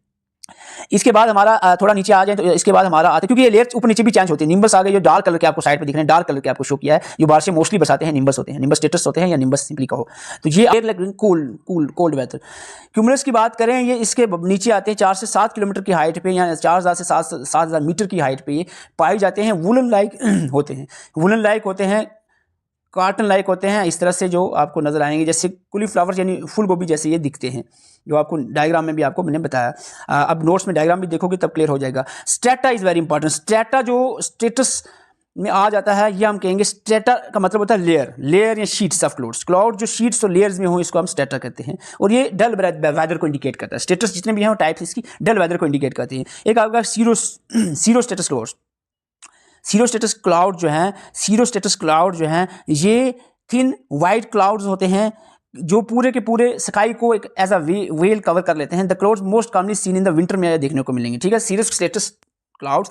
इसके बाद हमारा थोड़ा नीचे आ जाए तो इसके बाद हमारा आता है, क्योंकि ये लेयर्स ऊपर नीचे भी चेंज होती है। निम्बस आ गए जो डार्क कलर के आपको साइड पे दिख रहे हैं, डार्क कलर के आपको शो किया है, जो बारिशें मोस्टली बरसाते हैं निम्बस होते हैं, निम्बस स्टेटस होते हैं या निम्बस सिंपली कहो तो ये कोल्ड वेदर। क्यूमुलस की बात करें, ये इसके नीचे आते हैं 4 से 7 किलोमीटर की हाइट पे या 4000 से 7,000 मीटर की हाइट पे ये पाए जाते हैं। वुलन लाइक होते हैं, वुलन लाइक होते हैं, कॉटन लाइक होते हैं, इस तरह से जो आपको नजर आएंगे, जैसे कॉलीफ्लावर यानी फूल गोभी जैसे ये दिखते हैं, जो आपको डायग्राम में भी आपको मैंने बताया। अब नोट्स में डायग्राम भी देखोगे तब क्लियर हो जाएगा। Strata is very important. Strata जो स्टेटस में आ जाता है, ये हम कहेंगे स्ट्रेटा का मतलब होता है लेयर या शीट्स ऑफ क्लाउड्स। क्लाउड जो शीट्स और लेयर्स में हो, इसको हम स्ट्रेटा कहते हैं, और ये डल वेदर को इंडिकेट करता है। स्टेटस जितने भी हैं टाइप्स इसकी डल वेदर को इंडिकेट करती हैं। एक आपका cirrostratus clouds, cirrostratus cloud जो हैं ये थिन वाइट क्लाउड्स होते हैं जो पूरे के पूरे स्काई को एक एज अ वेल कवर कर लेते हैं। The clouds most commonly seen in the winter में देखने को मिलेंगे। ठीक है, सीरो स्टेटस क्लाउड्स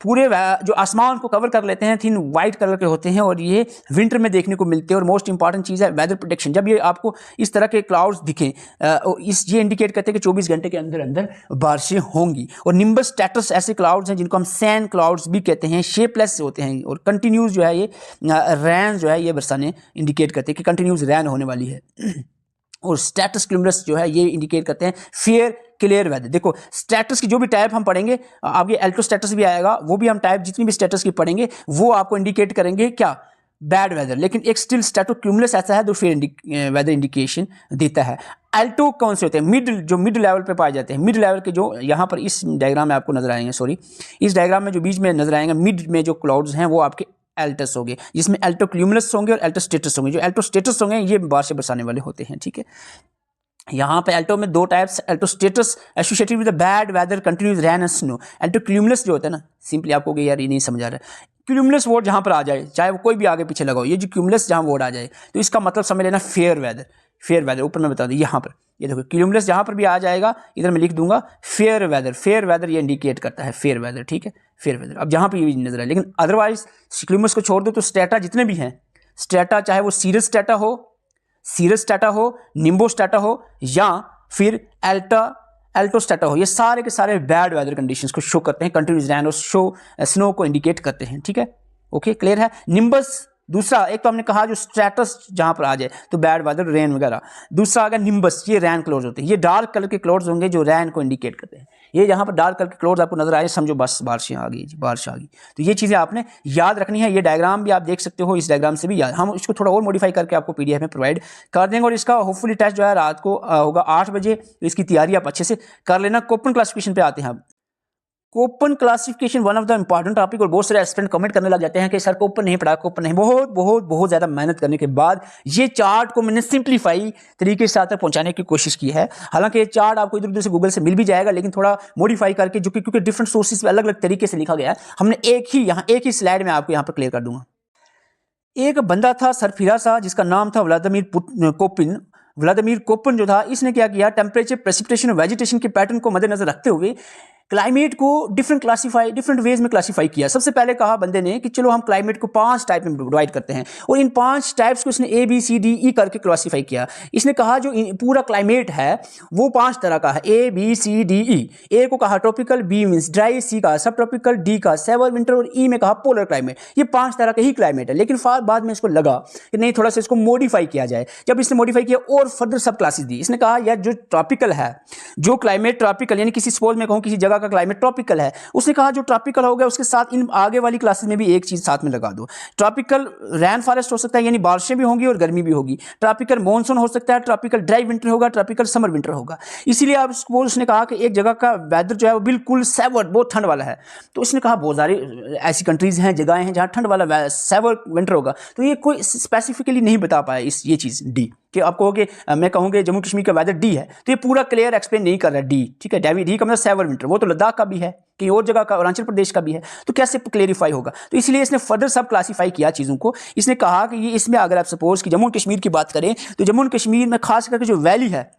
पूरे जो आसमान को कवर कर लेते हैं, थिन वाइट कलर के होते हैं और ये विंटर में देखने को मिलते हैं। और मोस्ट इंपॉर्टेंट चीज़ है वेदर प्रोटेक्शन। जब ये आपको इस तरह के क्लाउड्स दिखें, ये इंडिकेट करते हैं कि 24 घंटे के अंदर अंदर बारिशें होंगी। और निम्बस स्टेटस ऐसे क्लाउड्स हैं जिनको हम सैन क्लाउड्स भी कहते हैं, शेपलेस होते हैं और कंटिन्यूस जो है ये रैन जो है ये बरसाने इंडिकेट करते हैं कि कंटिन्यूस रैन होने वाली है। और स्टेटस क्यूमुलस जो है ये इंडिकेट करते हैं फेयर क्लियर वेदर। देखो स्टेटस की जो भी टाइप हम पढ़ेंगे, आगे एल्टो स्टेटस भी आएगा, वो भी हम टाइप जितनी भी स्टेटस की पढ़ेंगे वो आपको इंडिकेट करेंगे क्या, बैड वेदर। लेकिन एक स्टिल स्टेटो क्यूमुलस ऐसा है जो फेयर वेदर इंडिकेशन देता है। एल्टो कौन से होते हैं, मिड लेवल पे पाए जाते हैं। मिड लेवल के जो यहाँ पर इस डायग्राम में आपको नजर आएंगे, इस डायग्राम में जो बीच में नजर आएंगे, मिड में जो क्लाउड्स हैं वो आपके एल्टस होंगे, जिसमें एल्टो क्यूमुलस होंगे और एल्टो स्टेटस होंगे। जो एल्टो स्टेटस होंगे ये बारिशें बरसाने वाले होते हैं। ठीक है, यहाँ पे एल्टो में 2 types, altostratus associated with the bad weather continuous rain and snow. Altocumulus जो होता है ना, सिंपली आपको कि यार ये नहीं समझ आ रहा है, क्यूमुलस वर्ड जहाँ पर आ जाए, चाहे वो कोई भी आगे पीछे लगाओ, ये जो क्यूमुलस जहाँ वर्ड आ जाए तो इसका मतलब समझ लेना फेयर वेदर। ऊपर मैं बता दूँ, यहाँ पर ये देखो क्यूमुलस जहाँ पर भी आ जाएगा, इधर मैं लिख दूंगा फेयर वेदर ये इंडिकेट करता है फेयर वेदर। ठीक है, फेयर वेदर। अब जहाँ पर ये नजर आए, लेकिन अदरवाइज क्यूमुलस को छोड़ दो तो स्टेटा जितने भी हैं, स्टेटा चाहे वो सीरस स्टेटा हो, निम्बो स्टेटा हो या फिर एल्टो स्टेटा हो, ये सारे के सारे बैड वेदर कंडीशंस को शो करते हैं, कंटिन्यूस रैन और स्नो को इंडिकेट करते हैं। ठीक है, ओके, क्लियर है। निम्बस दूसरा, एक तो हमने कहा जो स्ट्रेटस जहां पर आ जाए तो बैड वेदर, रेन वगैरह। दूसरा आ गया निम्बस, ये रैन क्लाउड्स होते हैं, ये डार्क कलर के क्लाउड्स होंगे जो रैन को इंडिकेट करते हैं। ये जहां पर डार्क कलर के क्लाउड्स आपको नजर आए, समझो बस बारिशें आ गई, बारिश आ गई। तो ये चीजें आपने याद रखनी है। ये डायग्राम भी आप देख सकते हो, इस डायग्राम से भी याद, हम इसको थोड़ा और मॉडिफाई करके आपको पीडीएफ में प्रोवाइड कर देंगे। और इसका होपफुली टेस्ट जो है रात को होगा 8 बजे, तो इसकी तैयारी आप अच्छे से कर लेना। कोपन क्लासिफिकेशन पे आते हैं अब। Köppen classification one of the important topic, और बहुत सारे एस्पिरेंट कमेंट करने लग जाते हैं कि सर कोपन नहीं पढ़ा, कोपन नहीं। बहुत बहुत बहुत ज़्यादा मेहनत करने के बाद ये चार्ट को मैंने सिंप्लीफाई तरीके से आप तक पहुंचाने की कोशिश की है। हालांकि ये चार्ट आपको इधर उधर से गूगल से मिल भी जाएगा, लेकिन थोड़ा मॉडिफाई करके, जो कि क्योंकि डिफरेंट सोर्सेज पे अलग अलग तरीके से लिखा गया है, हमने एक ही स्लाइड में आपको यहाँ पर क्लियर कर दूंगा। एक बंदा था सरफिरा सा, जिसका नाम था व्लादिमीर कोपिन। व्लादिमीर कोपिन जो था, इसने क्या किया, टेम्परेचर, प्रेसिपिटेशन और वेजिटेशन के पैटर्न को मद्देनजर रखते हुए क्लाइमेट को डिफरेंट वेज में क्लासीफाई किया। सबसे पहले कहा बंदे ने कि चलो हम क्लाइमेट को 5 टाइप में डिवाइड करते हैं, और इन 5 टाइप्स को इसने A B C D E करके क्लासीफाई किया। इसने कहा जो पूरा क्लाइमेट है वो 5 तरह का है, A B C D E। A को कहा tropical, B means dry, C का सब ट्रॉपिकल, D का सेवर विंटर, और E में कहा पोलर क्लाइमेट। ये 5 तरह का ही क्लाइमेट है, लेकिन बाद में इसको लगा कि नहीं, थोड़ा सा इसको मॉडिफाई किया जाए। जब इसने मॉडिफाई किया और फर्दर सब क्लासेस दी, इसने कहा यार जो ट्रॉपिकल है, जो क्लाइमेट ट्रॉपिकल, यानी किसी सपोज में कहूँ किसी जगह का क्लाइमेट ट्रॉपिकल है, उसने कहा जो ट्रॉपिकल हो गया उसके साथ इन आगे वाली क्लासेस में भी एक चीज साथ में लगा दो। ट्रॉपिकल रैन फॉरेस्ट हो सकता है, यानी बारिशें भी होंगी और गर्मी भी होगी। ट्रॉपिकल मॉनसून हो सकता है, ट्रॉपिकल ड्राई विंटर होगा, ट्रॉपिकल समर विंटर होगा। इसीलिए आप उसने कहा कि एक जगह का वेदर जो है वो बिल्कुल सेवर, बहुत ठंड वाला है। तो इसने कहा बहुत सारी ऐसी कंट्रीज हैं, जगहें हैं जहां ठंड वाला सेवर विंटर होगा। तो ये कोई स्पेसिफिकली नहीं बता पाया ये चीज डी, कि आप कहोगे, मैं कहूँगी जम्मू कश्मीर का वेदर डी है, तो ये पूरा क्लियर एक्सप्लेन नहीं कर रहा है डी, ठीक है। डी का मतलब सेवर विंटर, वो तो लद्दाख का भी है, कहीं और जगह का, अरुणाचल प्रदेश का भी है, तो कैसे क्लेरिफाई होगा। तो इसलिए इसने फर्दर सब क्लासीफाई किया चीज़ों को। इसने कहा कि ये इसमें अगर आप सपोज कि जम्मू कश्मीर की बात करें, तो जम्मू कश्मीर में खास करके जो वैली है,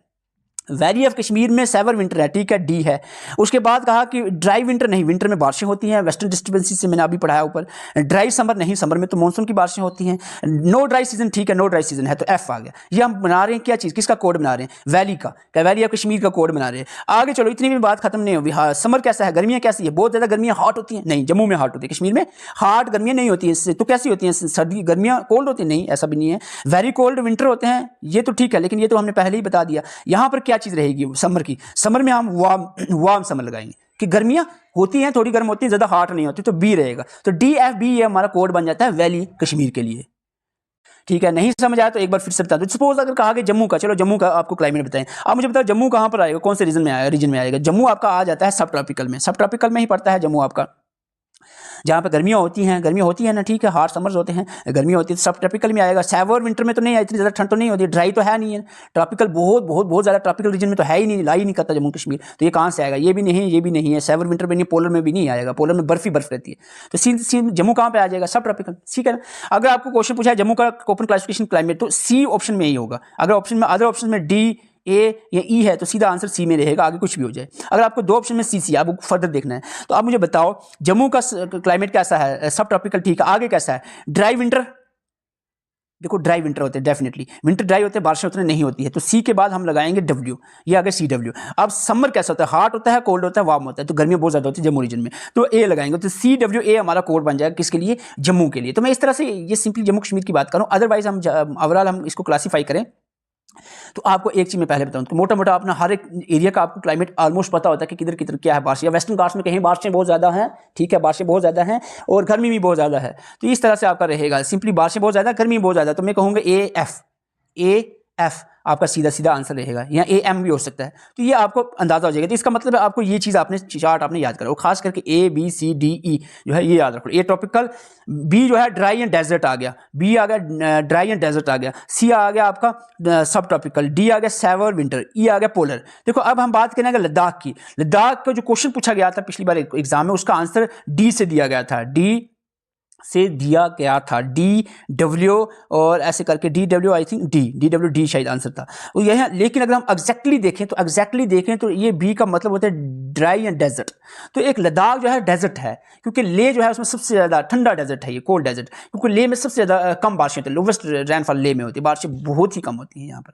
वैली ऑफ कश्मीर में सेवर विंटर है, ठीक है, डी है। उसके बाद कहा कि ड्राई विंटर नहीं, विंटर में बारिशें होती हैं, वेस्टर्न डिस्टर्बेंसेस से मैंने अभी पढ़ाया ऊपर। ड्राई समर नहीं, समर में तो मानसून की बारिशें होती हैं। नो ड्राई सीजन, ठीक है, नो ड्राई सीजन है, तो एफ आ गया। ये हम बना रहे हैं क्या चीज़, किसका कोड बना रहे हैं, वैली का, क्या वैली ऑफ कश्मीर का कोड बना रहे हैं। आगे चलो, इतनी भी बात खत्म नहीं होगी। हाँ, समर कैसा है, गर्मियाँ कैसी है, बहुत ज़्यादा गर्मियाँ हॉट होती हैं, नहीं, जम्मू में हॉट होती है, कश्मीर में हॉट गर्मियाँ नहीं होती हैं। तो कैसी होती हैं, सर्दी गर्मियाँ कोल्ड होती हैं, नहीं, ऐसा भी नहीं है। वेरी कोल्ड विंटर होते हैं, ये तो ठीक है, लेकिन ये तो हमने पहले ही बता दिया। यहाँ पर क्या चीज़ रहेगी की, समर में हम वार्म समर लगाएंगे कि गर्मियां होती हैं, थोड़ी गर्म होती हैं, ज्यादा हॉट नहीं होती, तो बी रहेगा। तो DFB ये हमारा कोड बन जाता है वैली कश्मीर के लिए, ठीक है। नहीं समझ आया तो एक बार फिर से बता दो। सपोज अगर कहा कि जम्मू का, चलो जम्मू का आपको क्लाइमेट बताएं, आप मुझे बताओ जम्मू कहां पर आएगा, कौन से रीजन में आएगा। जम्मू आपका आ जाता है सब ट्रॉपिकल में, सब ट्रॉपिकल में ही पड़ता है जम्मू आपका, जहाँ पे गर्मियाँ होती हैं ना, ठीक है, हॉट समर्स होते हैं, गर्मियाँ होती है, तो सब ट्रॉपिकल में आएगा। सेवर विंटर में तो नहीं है, इतनी ज़्यादा ठंड तो नहीं होती, ड्राई तो है नहीं है। ट्रॉपिकल बहुत ज़्यादा ट्रॉपिकल रीजन में तो है ही नहीं, ला ही नहीं करता जम्मू कश्मीर, तो ये कहाँ से आएगा, ये भी नहीं है। सेवर विंटर में नहीं, पोलर में भी नहीं आएगा, पोलर में बर्फ रहती है। तो सीधे जम्मू कहाँ पे आ जाएगा, सब ट्रॉपिकल, ठीक है ना। अगर आपको क्वेश्चन पूछा है जम्मू का कोपन क्लासिफिकेशन क्लाइमेट, तो सी ऑप्शन में ही होगा। अगर ऑप्शन में, अदर ऑप्शन में डी, ए या ई है, तो सीधा आंसर सी में रहेगा, आगे कुछ भी हो जाए। अगर आपको 2 ऑप्शन में सी आपको फर्दर देखना है, तो आप मुझे बताओ जम्मू का क्लाइमेट कैसा है, सब ट्रॉपिकल, ठीक है। आगे कैसा है, ड्राई विंटर, देखो ड्राई विंटर होते हैं, डेफिनेटली विंटर ड्राई होते हैं, बारिशें उतनी नहीं होती है, तो सी के बाद हम लगाएंगे डब्ल्यू, ये आगे CW। अब समर कैसा होता है, हॉट होता है, कोल्ड होता है, वार्म होता है, तो गर्मियाँ बहुत ज़्यादा होती है जम्मू रीजन में, तो ए लगाएंगे। तो CWA हमारा कोड बन जाएगा किसके लिए, जम्मू के लिए। तो मैं इस तरह से ये सिंपली जम्मू कश्मीर की बात करूँ। अदरवाइज हम ओवरऑल हम इसको क्लासीफाई करें, तो आपको एक चीज मैं पहले बताऊं, तो मोटा मोटा अपना हर एक एरिया का आपको क्लाइमेट ऑलमोस्ट पता होता है कि किधर किधर क्या है बारिश, या वेस्टर्न घाट्स में कहीं बारिशें बहुत ज़्यादा हैं, ठीक है, बारिशें बहुत ज़्यादा हैं और गर्मी भी बहुत ज़्यादा है। तो इस तरह से आपका रहेगा, सिंपली बारिशें बहुत ज़्यादा, गर्मी बहुत ज़्यादा, तो मैं कहूँगा AF आपका सीधा आंसर रहेगा, या AM भी हो सकता है। तो ये आपको अंदाजा हो जाएगा। तो इसका मतलब है आपको ये चीज़ आपने चार्ट आपने याद करा, खास करके A B C D E जो है ये याद रखो। A ट्रॉपिकल, B जो है ड्राई एंड डेजर्ट आ गया, B आ गया ड्राई एंड डेजर्ट आ गया, C आ गया आपका सब ट्रॉपिकल, D आ गया सेवर विंटर, E आ गया पोलर। देखो अब हम बात करेंगे लद्दाख की। लद्दाख का जो क्वेश्चन पूछा गया था पिछली बार एग्जाम में, उसका आंसर D से दिया गया था, DW और ऐसे करके DW, आई थिंक D शायद आंसर था वो यह। लेकिन अगर हम एग्जैक्टली देखें तो ये B का मतलब होता है ड्राई एंड डेजर्ट। तो एक लद्दाख जो है डेजर्ट है, क्योंकि ले जो है उसमें सबसे ज़्यादा ठंडा डेजर्ट है, ये कोल्ड डेजर्ट, क्योंकि ले में सबसे ज़्यादा कम बारिशें होती है, लोवेस्ट रैनफॉल ले में होती है, बारिशें बहुत ही कम होती हैं यहाँ पर।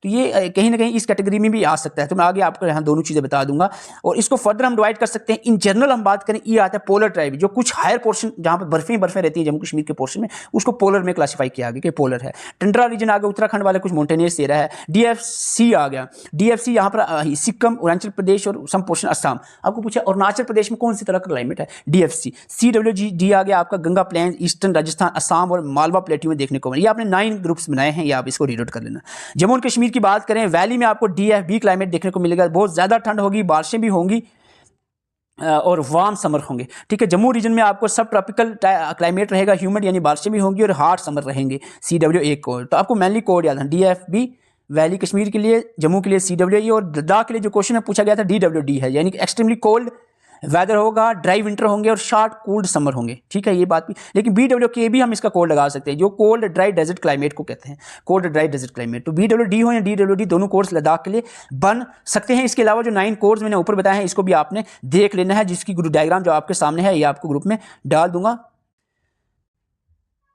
तो ये कहीं ना कहीं इस कैटेगरी में भी आ सकता है। तो मैं आगे आपको यहाँ दोनों चीज़ें बता दूंगा। और इसको फर्दर हम डिवाइड कर सकते हैं। इन जनरल हम बात करें, ये आता है पोलर ट्राइब, जो कुछ हायर पोर्शन जहाँ पर बर्फें रहती है जम्मू कश्मीर के पोर्शन में, उसको पोलर में क्लासीफाई किया गया कि पोलर है। टंड्रा रीजन आ गया, उत्तराखंड वाले कुछ माउंटेनियर्स एरिया है। DFC आ गया, DFC यहाँ पर सिक्किम, अरुणाचल प्रदेश और सम पोर्शन असम। आपको पूछा अरुणाचल प्रदेश में कौन सी तरह का क्लाइमेट है, DFC। CWG आ गया आपका गंगा प्लेन्स, ईस्टर्न राजस्थान, असम और मालवा प्लेट्यू में देखने को मिले। ये आपने 9 ग्रुप्स बनाए हैं, ये आप इसको रीड आउट कर लेना। जम्मू और कश्मीर की बात करें, वैली में आपको DFB क्लाइमेट देखने को मिलेगा। बहुत ज़्यादा ठंड होगी, बारिशें भी होंगी और वार्म समर होंगे। ठीक है, जम्मू रीजन में आपको सब ट्रॉपिकल क्लाइमेट रहेगा, ह्यूमिड यानी बारिशें भी होंगी और हार्ड समर रहेंगे। CWA कोड, तो आपको मेनली कोड याद है, DFB वैली कश्मीर के लिए, जम्मू के लिए CWA, और लद्दाख के लिए जो क्वेश्चन है पूछा गया था DWD है, यानी कि एक्सट्रीमली कोल्ड वेदर होगा, ड्राई विंटर होंगे और शार्ट कोल्ड समर होंगे। ठीक है, ये बात भी। लेकिन BWK भी हम इसका कोड लगा सकते हैं, जो कोल्ड ड्राई डेजर्ट क्लाइमेट को कहते हैं, कोल्ड ड्राई डेजर्ट क्लाइमेट। तो BWD हो या DWD, दोनों कोर्स लद्दाख के लिए बन सकते हैं। इसके अलावा जो 9 कोर्स मैंने ऊपर बताए हैं, इसको भी आपने देख लेना है, जिसकी ग्रुप डायग्राम जो आपके सामने है ये आपको ग्रुप में डाल दूंगा।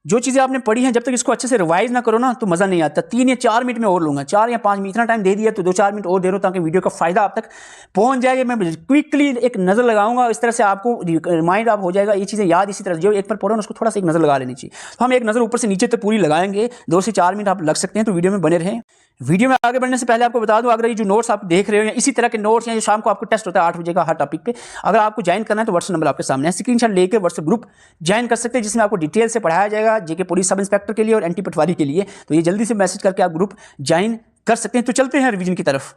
जो चीज़ें आपने पढ़ी हैं, जब तक इसको अच्छे से रिवाइज ना करो ना तो मज़ा नहीं आता। 3 या 4 मिनट में और लूँगा, 4 या 5 मिनट, इतना टाइम दे दिया तो 2-4 मिनट और दे रहा हूँ, ताकि वीडियो का फ़ायदा आप तक पहुँच जाए। मैं क्विकली एक नज़र लगाऊंगा, इस तरह से आपको रिमाइंड आप हो जाएगा, ये चीज़ें याद इसी तरह जो एक पर पढ़ो ना उसको थोड़ा सा एक नज़र लगा लेनी चाहिए। तो हम एक नज़र ऊपर से नीचे तक पूरी लगाएंगे, 2 से 4 मिनट आप लग सकते हैं। तो वीडियो में बने रहें। वीडियो में आगे बढ़ने से पहले आपको बता दूं, अगर ये जो नोट्स आप देख रहे हो या इसी तरह के नोट्स या जो शाम को आपको टेस्ट होता है 8 बजे का हर टॉपिक पे, अगर आपको ज्वाइन करना है तो व्हाट्सएप नंबर आपके सामने है, स्क्रीनशॉट लेकर व्हाट्सएप ग्रुप ज्वाइन कर सकते हैं, जिसमें आपको डिटेल से पढ़ाया जाएगा, जेके पुलिस सब इंस्पेक्टर के लिए और एंटी पटवारी के लिए। तो ये जल्दी से मैसेज करके आप ग्रुप ज्वाइन कर सकते हैं। तो चलते हैं रिवीजन की तरफ।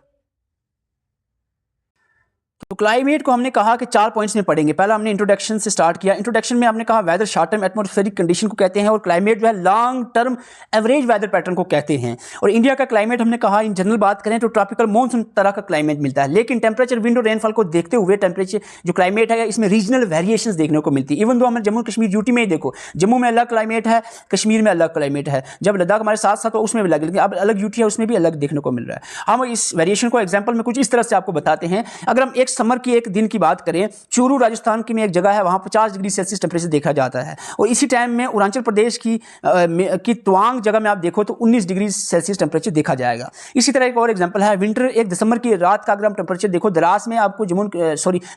तो क्लाइमेट को हमने कहा कि 4 पॉइंट्स में पढ़ेंगे। पहला हमने इंट्रोडक्शन से स्टार्ट किया। इंट्रोडक्शन में हमने कहा weather short term atmospheric condition को कहते हैं, और क्लाइमेट जो है long term average weather pattern को कहते हैं। और इंडिया का क्लाइमेट हमने कहा इन जनरल बात करें तो ट्रॉपिकल मॉनसून तरह का क्लाइमेट मिलता है, लेकिन टेम्परेचर, विंड और रेनफॉल को देखते हुए टेम्परेचर जो क्लाइमेट है इसमें रीजनल वेरिएशंस देखने को मिलती है। इवन दो हमें जम्मू कश्मीर यूटी में ही देखो, जम्मू में अलग क्लाइमेट है, कश्मीर में अलग क्लाइमेट है, जब लद्दाख हमारे साथ साथ तो उसमें भी अलग, लेकिन अब अलग यूटी है उसमें भी अलग देखने को मिल रहा है। हम इस वेरिएशन को एग्जाम्पल में कुछ इस तरह से आपको बताते हैं। अगर हम एक समर की एक दिन की बात करें, चूरू राजस्थान की में एक जगह है, वहां 50 डिग्री सेल्सियस टेम्परेचर देखा जाता है, और इसी टाइम में अरुणाचल प्रदेश की तवांग जगह में आप देखो तो 19 डिग्री सेल्सियस टेम्परेचर देखा जाएगा। इसी तरह एक और एग्जांपल है, विंटर 1 दिसंबर की रात का अगर हम टेम्परेचर देखो, द्रास में आपको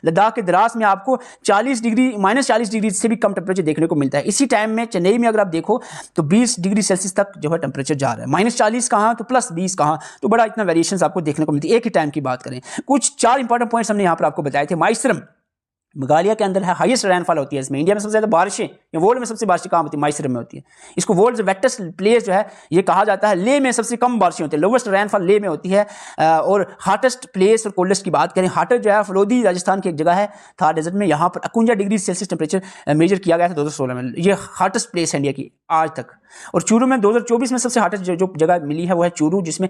लद्दाख के द्रास में आपको -40 डिग्री से भी कम टेम्परेचर देखने को मिलता है। इसी टाइम में चेन्नई में अगर आप देखो तो 20 डिग्री सेल्सियस तक जो है टेम्परेचर जा रहा है, -40 कहाँ तो +20 कहाँ, तो बड़ा इतना वेरिएशन आपको देखने को मिलती है। एक ही टाइम की बात करें, कुछ 4 इंपॉर्टेंट पॉइंट्स हमने यहाँ पर आपको बताए थे। माइसरम मेघालय के अंदर है, हाईएस्ट रेनफॉल होती है इसमें, इंडिया में सबसे ज़्यादा बारिशें या वर्ल्ड में सबसे बारिशें कहाँ होती है, माइसरम में होती है। इसको वर्ल्ड वेटेस्ट प्लेस जो है ये कहा जाता है। लेह में सबसे कम बारिशें होती है, लोवेस्ट रेनफॉल लेह में होती है। और हार्टेस्ट प्लेस और कोल्डेस्ट की बात करें, हार्टेस्ट जो है फलोदी राजस्थान की एक जगह है थार डेजर्ट में, यहाँ पर 51 डिग्री सेल्सियस टेम्परेचर मेजर किया गया था 2016 में। ये हार्टेस्ट प्लेस है इंडिया की आज तक। और चूरू में 2024 में सबसे हार्टेस्ट जो जगह मिली है वो है चूरू, जिसमें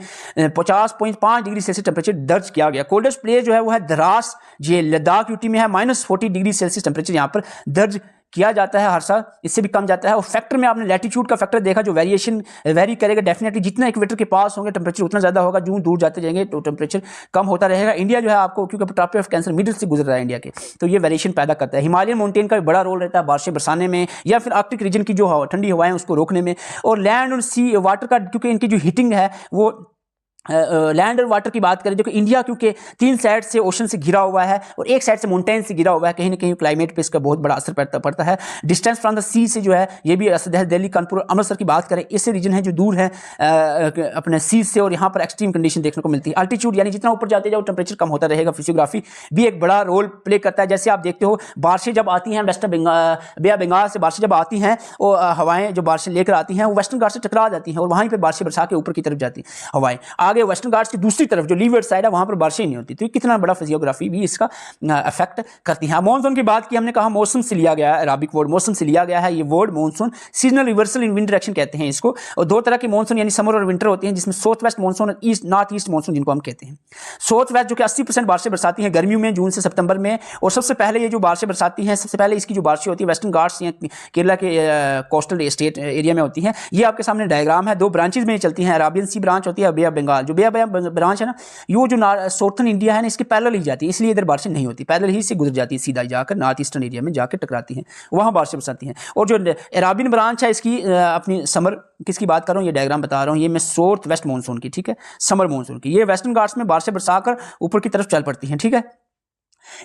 50.5 डिग्री सेल्सियस टेम्परेचर दर्ज किया गया। कोल्डेस्ट प्लेस जो है वो है द्रास, ये लद्दाख यूटी में है, -40 डिग्री सेल्सियस टेम्परेचर यहाँ पर दर्ज किया जाता है हर साल, इससे भी कम जाता है। और फैक्टर में आपने लैटिट्यूड का फैक्टर देखा, जो वेरिएशन वेरी करेगा डेफिनेटली, जितना इक्वेटर के पास होंगे टेम्परेचर उतना ज़्यादा होगा, जो दूर जाते जाएंगे तो टेम्परेचर कम होता रहेगा। इंडिया जो है आपको, क्योंकि टॉप ऑफ कैंसर मिडिल से गुजर रहा है इंडिया के, तो ये वेरिएशन पैदा करता है। हिमालयन माउंटेन का भी बड़ा रोल रहता है बारिशें बरसाने में, या फिर आर्कटिक रीजन की जो ठंडी हवाएं उसको रोकने में। और लैंड और सी वाटर का, क्योंकि इनकी जो हीटिंग है वो लैंड और वाटर की बात करें, जो कि इंडिया क्योंकि 3 साइड से ओशन से घिरा हुआ है और एक साइड से माउंटेन से घिरा हुआ है, कहीं ना कहीं क्लाइमेट पे इसका बहुत बड़ा असर पड़ता है। डिस्टेंस फ्रॉम द सी से जो है ये भी असर है। दिल्ली, कानपुर, अमृतसर की बात करें, ऐसे रीजन है जो दूर है अपने सी से, और यहाँ पर एक्सट्रीम कंडीशन देखने को मिलती है। अल्टीट्यूड यानी जितना ऊपर जाते जाओ टेम्परेचर कम होता रहेगा। फिजियोग्राफी भी एक बड़ा रोल प्ले करता है। जैसे आप देखते हो बारिशें जब आती हैं वेस्टर्न बे ऑफ बंगाल से, बारिशें जब आती हैं और हवाएं जो बारिशें लेकर आती हैं वो वेस्टर्न घाट से टकरा जाती हैं और वहीं पर बारिशें बरसा के ऊपर की तरफ जाती हैं हवाएं। आगे वेस्टर्न घाट की दूसरी तरफ जो लीवर्ड साइड है वहां पर बारिशें नहीं होती। तो कितना बड़ा फिजियोग्राफी भी इसका अफेक्ट करती है। मॉनसून की बात की हमने कहा मौसम से लिया गया है, अरबिक वर्ड मौसम से लिया गया है ये वर्ड मॉनसून। सीजनल रिवर्सल इन विंड डायरेक्शन कहते हैं इसको। और 2 तरह के मॉनसून यानी समर और विंटर होते हैं, जिसमें साउथ वेस्ट मॉनसून और ईस्ट नॉर्थ ईस्ट मॉनसून जिनको हम कहते हैं। साउथ वेस्ट जो कि 80% बारिशें बरसाती हैं गर्मियों में, जून से सितंबर में। और सबसे पहले ये जो बारिशें बरसाती हैं, सबसे पहले इसकी जो बारिशें होती है वेस्टर्न घाट्स या केरला के कोस्टल स्टेट एरिया में होती हैं। ये आपके सामने डायग्राम है, 2 ब्रांचेज में चलती हैं, अराबियन सी ब्रांच होती है, बे ऑफ बंगाल बंगाल जो बे ब्रांच है ना, ये जो साउथर्न इंडिया है ना, इसके पैरेलल ही जाती है, इसलिए इधर बारिशें नहीं होती, पैरेलल ही से गुजर जाती है, सीधा जाकर नॉर्थ ईस्टर्न एरिया में जाकर टकराती हैं, वहाँ बारिशें बरसाती हैं। और जो अराबियन ब्रांच है इसकी अपनी समर किसकी बात कर रहा हूँ, ये डायग्राम बता रहा हूँ, ये मैं साउथ वेस्ट मानसून की, ठीक है, समर मानसून की, ये वेस्टर्न घाट्स में बारिशें बरसाकर ऊपर की तरफ चल पड़ती हैं, ठीक है।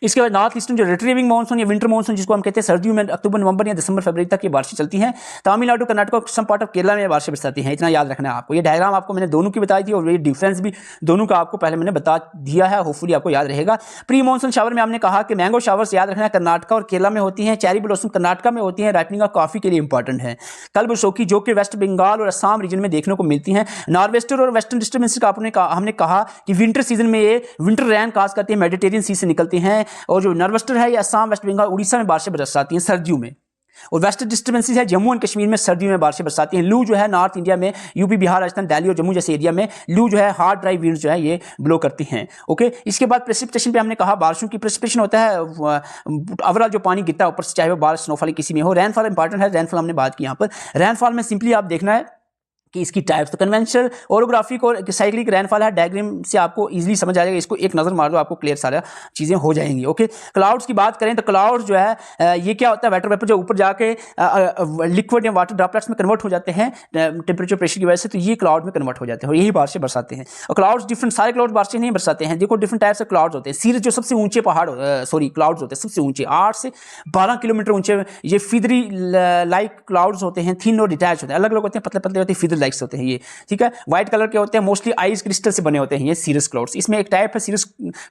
इसके बाद नॉर्थ ईस्टर्न जो रिट्रीविंग मानसून या विंटर मानसून जिसको हम कहते हैं, सर्दियों में अक्टूबर नवंबर या दिसंबर फरवरी तक ये बारिशें चलती हैं। Tamil Nadu Karnataka some part of Kerala में बारिशें बरसाती हैं, इतना याद रखना है आपको। ये डायग्राम आपको मैंने दोनों की बताई थी और ये डिफरेंस भी दोनों का आपको पहले मैंने बता दिया है, होपफुली आपको याद रहेगा। प्री मानसून शावर में हमने कहा कि मैंगो शावर्स याद रखना है कर्नाटक और केरला में होती हैं, चेरी ब्लॉसम कर्नाटक में होती हैं, राइपनिंग ऑफ कॉफी के लिए इंपॉर्टेंट है। कलबुशोकी जो कि वेस्ट बंगाल और असम रीजन में देखने को मिलती हैं। नॉर्वेस्टर और वेस्टर्न डिस्टर्बेंसेस का हमने कहा कि विंटर सीजन में ये विंटर रैन काज करती है, मेडिटेरियन सी से निकलती हैं। और जो नॉर्वेस्टर है ये असम, वेस्ट बंगाल, उड़ीसा में बारिशें बरसाती हैं सर्दियों में। और वेस्टर्न डिस्टर्बेंसेस है जम्मू एंड कश्मीर में सर्दियों में बारिशें बरसाती हैं। लू जो है नॉर्थ इंडिया में यूपी, बिहार, राजस्थान, दिल्ली और जम्मू जैसे एरिया में लू जो है हार्ड ड्राई विंड जो है ये ब्लो करती हैं। ओके, इसके बाद प्रेसिपिटेशन पे हमने कहा बारिशों की प्रेसिपिटेशन होता है ओवरऑल जो पानी गिरता है ऊपर से, चाहे वो बारिश स्नोफॉल किसी में हो। रेनफॉल इंपॉर्टेंट है, रेनफॉल हमने बात की यहाँ पर। रेनफॉल में सिंपली आप देखना है कि इसकी टाइप्स, तो कन्वेंशनल, ओरोग्राफिक और साइक्लिक रेनफॉल है। डायग्राम से आपको इजीली समझ आ जाएगा, इसको एक नज़र मार दो आपको क्लियर सारा चीज़ें हो जाएंगी। ओके, क्लाउड्स की बात करें तो क्लाउड्स जो है ये क्या होता है, वाटर वेपर जो ऊपर जाके लिक्विड या वाटर ड्रॉपलेट्स में कन्वर्ट हो जाते हैं टेम्परेचर प्रेशर की वजह से, तो ये क्लाउड में कन्वर्ट हो जाते हैं और यही बारिशें बरसाते हैं। और क्लाउड्स डिफरेंट, सारे क्लाउड बारिशें नहीं बरसाते हैं, देखो डिफरेंट टाइप्स ऑफ क्लाउड्स होते हैं। सीरीज जो सबसे ऊंचे पहाड़ क्लाउड्स होते हैं सबसे ऊंचे 8 से 12 किलोमीटर ऊंचे, ये फिदरी लाइक क्लाउड्स होते हैं, थिन और डिटैच होते हैं, अलग अलग होते हैं, पतले पतले होते हैं, फिदर लाइक्स होते हैं ये, ठीक है। व्हाइट कलर के होते हैं, मोस्टली आइस क्रिस्टल से बने होते हैं ये सीरस क्लाउड्स। इसमें एक टाइप है सीरस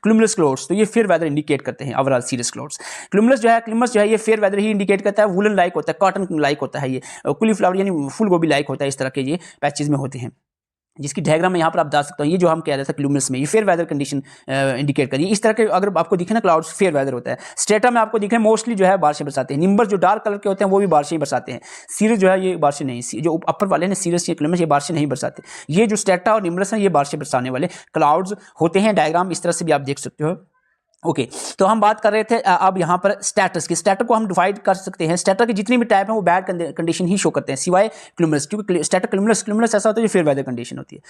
क्लुमुलस क्लाउड्स, तो ये फेयर वेदर इंडिकेट करते हैं ओवरऑल सीरस क्लाउड्स। क्लुमुलस जो है ये फेयर वेदर ही इंडिकेट करता है, वुलन लाइक होता है, कॉटन लाइक होता है, ये कॉलीफ्लावर यानी फूल गोभी लाइक होता है, इस तरह के ये पैचेज में होते हैं, जिसकी डायग्राम में यहाँ पर आप डाल सकते हो। ये जो हम कह रहे थे क्लुमुलस में ये फेयर वेदर कंडीशन इंडिकेट करिए, इस तरह के अगर आपको दिखे ना क्लाउड्स फेयर वेदर होता है। स्टेटा में आपको दिखे मोस्टली जो है बारिशें बरसाते हैं। निम्बर जो डार्क कलर के होते हैं वो भी बारिशें बरसाते हैं। सीरस जो है ये बारिशें नहीं, जो अपर वाले ने सीरस या क्लुमुलस ये बारिशें नहीं बरसाते। ये जो स्टेटा और निम्बरस हैं ये बारिशें बरसाने वाले क्लाउड्स होते हैं। डायग्राम इस तरह से भी आप देख सकते हो। ओके, तो हम बात कर रहे थे अब यहाँ पर स्टेटस की। स्टेटर को हम डिवाइड कर सकते हैं, स्टेटर के जितनी भी टाइप हैं वो बैड कंडीशन ही शो करते हैं सिवाय क्लुमुलस, क्योंकि स्टेटर क्लुमुलस ऐसा होता है जो फेयर वेदर कंडीशन होती है।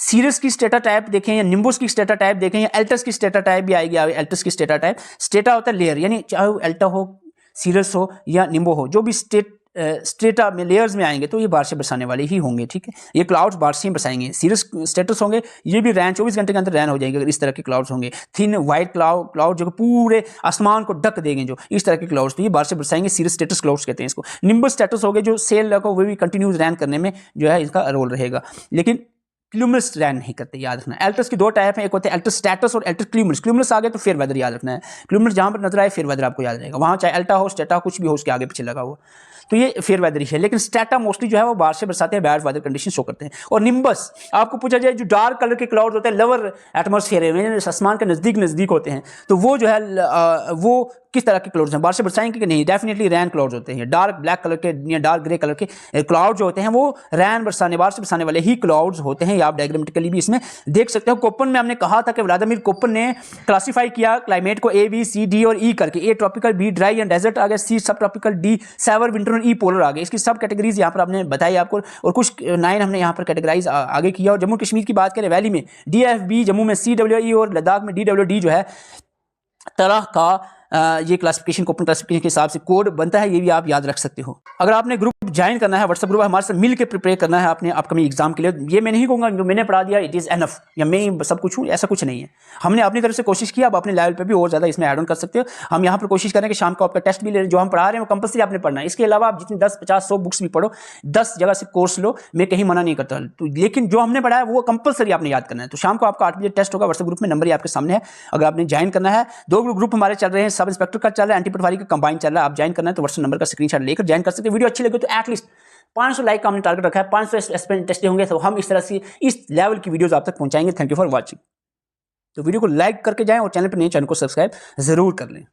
सीरस की स्टेटा टाइप देखें या निम्बुस की स्टेटा टाइप देखें या एल्टस की स्टेटा टाइप भी आएगी। एल्टस की स्टेटा टाइप, स्टेटा होता है लेयर, यानी चाहे वो एल्टा हो, सीरस हो या निम्बो हो, जो भी स्टेटा में लेयर्स में आएंगे तो ये बारिशें बरसाने वाले ही होंगे, ठीक है। ये क्लाउड्स बारिशें बरसाएंगे। सीरस स्टेटस होंगे ये भी रैन 24 घंटे के अंदर रैन हो जाएंगे अगर इस तरह के क्लाउड्स होंगे। थिन वाइट क्लाउड जो पूरे आसमान को ढक देंगे, जो इस तरह के क्लाउड्स, तो ये बारिशें बरसाएंगे। सीरस स्टेटस क्लाउड्स कहते हैं इसको। निम्बस स्टेटस हो गए जो सेल लगा वो भी कंटिन्यूस रैन करने में जो है इसका रोल रहेगा, लेकिन क्लुमुलस रैन नहीं करते, याद रखना। एल्टस की दो टाइप है, एक होते हैं एल्टस स्टेटस और एल्टस क्लुमुलस। क्लुमुलस आगे तो फेयर वेदर याद रखना है, क्लुमुलस जहाँ पर नजर आए फेयर वेदर आपको याद रहेगा, वहाँ चाहे एल्टा हो, स्टेटा कुछ भी हो उसके आगे पीछे लगा हुआ, तो ये फेयर वेदर ही है। लेकिन स्टेटा मोस्टली जो है वो बारिशें बरसाते हैं, बैड वेदर कंडीशन शो करते हैं। और निम्बस आपको पूछा जाए जो डार्क कलर के क्लाउड्स होते हैं लोअर एटमॉस्फेयर में, आसमान के नज़दीक होते हैं, तो वो जो है वो किस तरह के क्लाउड्स हैं, बारिशें बरसाएंगे कि नहीं? डेफिनेटली रैन क्लाउड्स होते हैं। डार्क ब्लैक कलर के या डार्क ग्रे कलर के क्लाउड जो होते हैं वो रैन बरसाने, बारिश बरसाने वाले ही क्लाउड्स होते हैं। आप डायग्रामेटिकली भी इसमें देख सकते हो। कोपन में हमने कहा था कि व्लादिमीर कोपन ने क्लासीफाई किया क्लाइमेट को A, B, C, D और E करके। A tropical, B dry and desert आ गया, C subtropical, D severe winter और E पोलर आ गए। इसकी सब कैटेगरीज यहाँ पर आपने बताई आपको, और कुछ 9 हमने यहाँ पर कैटेगराइज आगे किया। और जम्मू कश्मीर की बात करें वैली में DFB, जम्मू में CWE और लद्दाख में DWD जो है तरह का ये क्लासिफिकेशन कोपन क्लासिफिकेशन के हिसाब से कोड बनता है, ये भी आप याद रख सकते हो। अगर आपने ग्रुप ज्वाइन करना है, व्हाट्सएप ग्रुप हमारे साथ मिल के प्रिपेयर करना है आपने अपकमिंग एग्जाम के लिए, ये मैं नहीं कहूँगा जो मैंने पढ़ा दिया इट इज़ एनफ या मैं सब कुछ हूँ, ऐसा कुछ नहीं है। हमने अपनी तरफ से कोशिश की, आप अपने लेवल पे भी और ज़्यादा इसमें ऐड ऑन कर सकते हो। हम यहाँ पर कोशिश करें कि शाम को आपका टेस्ट भी ले, जो हम पढ़ा रहे हैं वो कंपल्सरी आपने पढ़ना है। इसके अलावा आप जितनी 10, 50, 100 बुक्स भी पढ़ो, 10 जगह से कोर्स लो, मैं कहीं मना नहीं करता, तो लेकिन जो हमने पढ़ा है वो कंपल्सरी आपने याद करना है। तो शाम को आपका 8 बजे टेस्ट होगा, व्हाट्सएप ग्रुप में नंबर ही आपके सामने है। अगर आपने ज्वाइन करना है, 2 ग्रुप हमारे चल रहे हैं, सब इंस्पेक्टर का चल रहा है, एंटी पटवारी का कंबाइन चल रहा है। आप ज्वाइन करना है तो व्हाट्सएप नंबर का स्क्रीनशॉट लेकर ज्वाइन कर सकते हैं। वीडियो अच्छी लगे तो एटलीस्ट 500 लाइक का हमने टारगेट रखा है, 500 एस्पिरेंट टेस्ट होंगे तो हम इस तरह से इस लेवल की वीडियोस आप तक पहुंचाएंगे। Thank you for watching. तो वीडियो को लाइक करके जाएं और चैनल पर नए चैनल को सब्सक्राइब जरूर कर लें।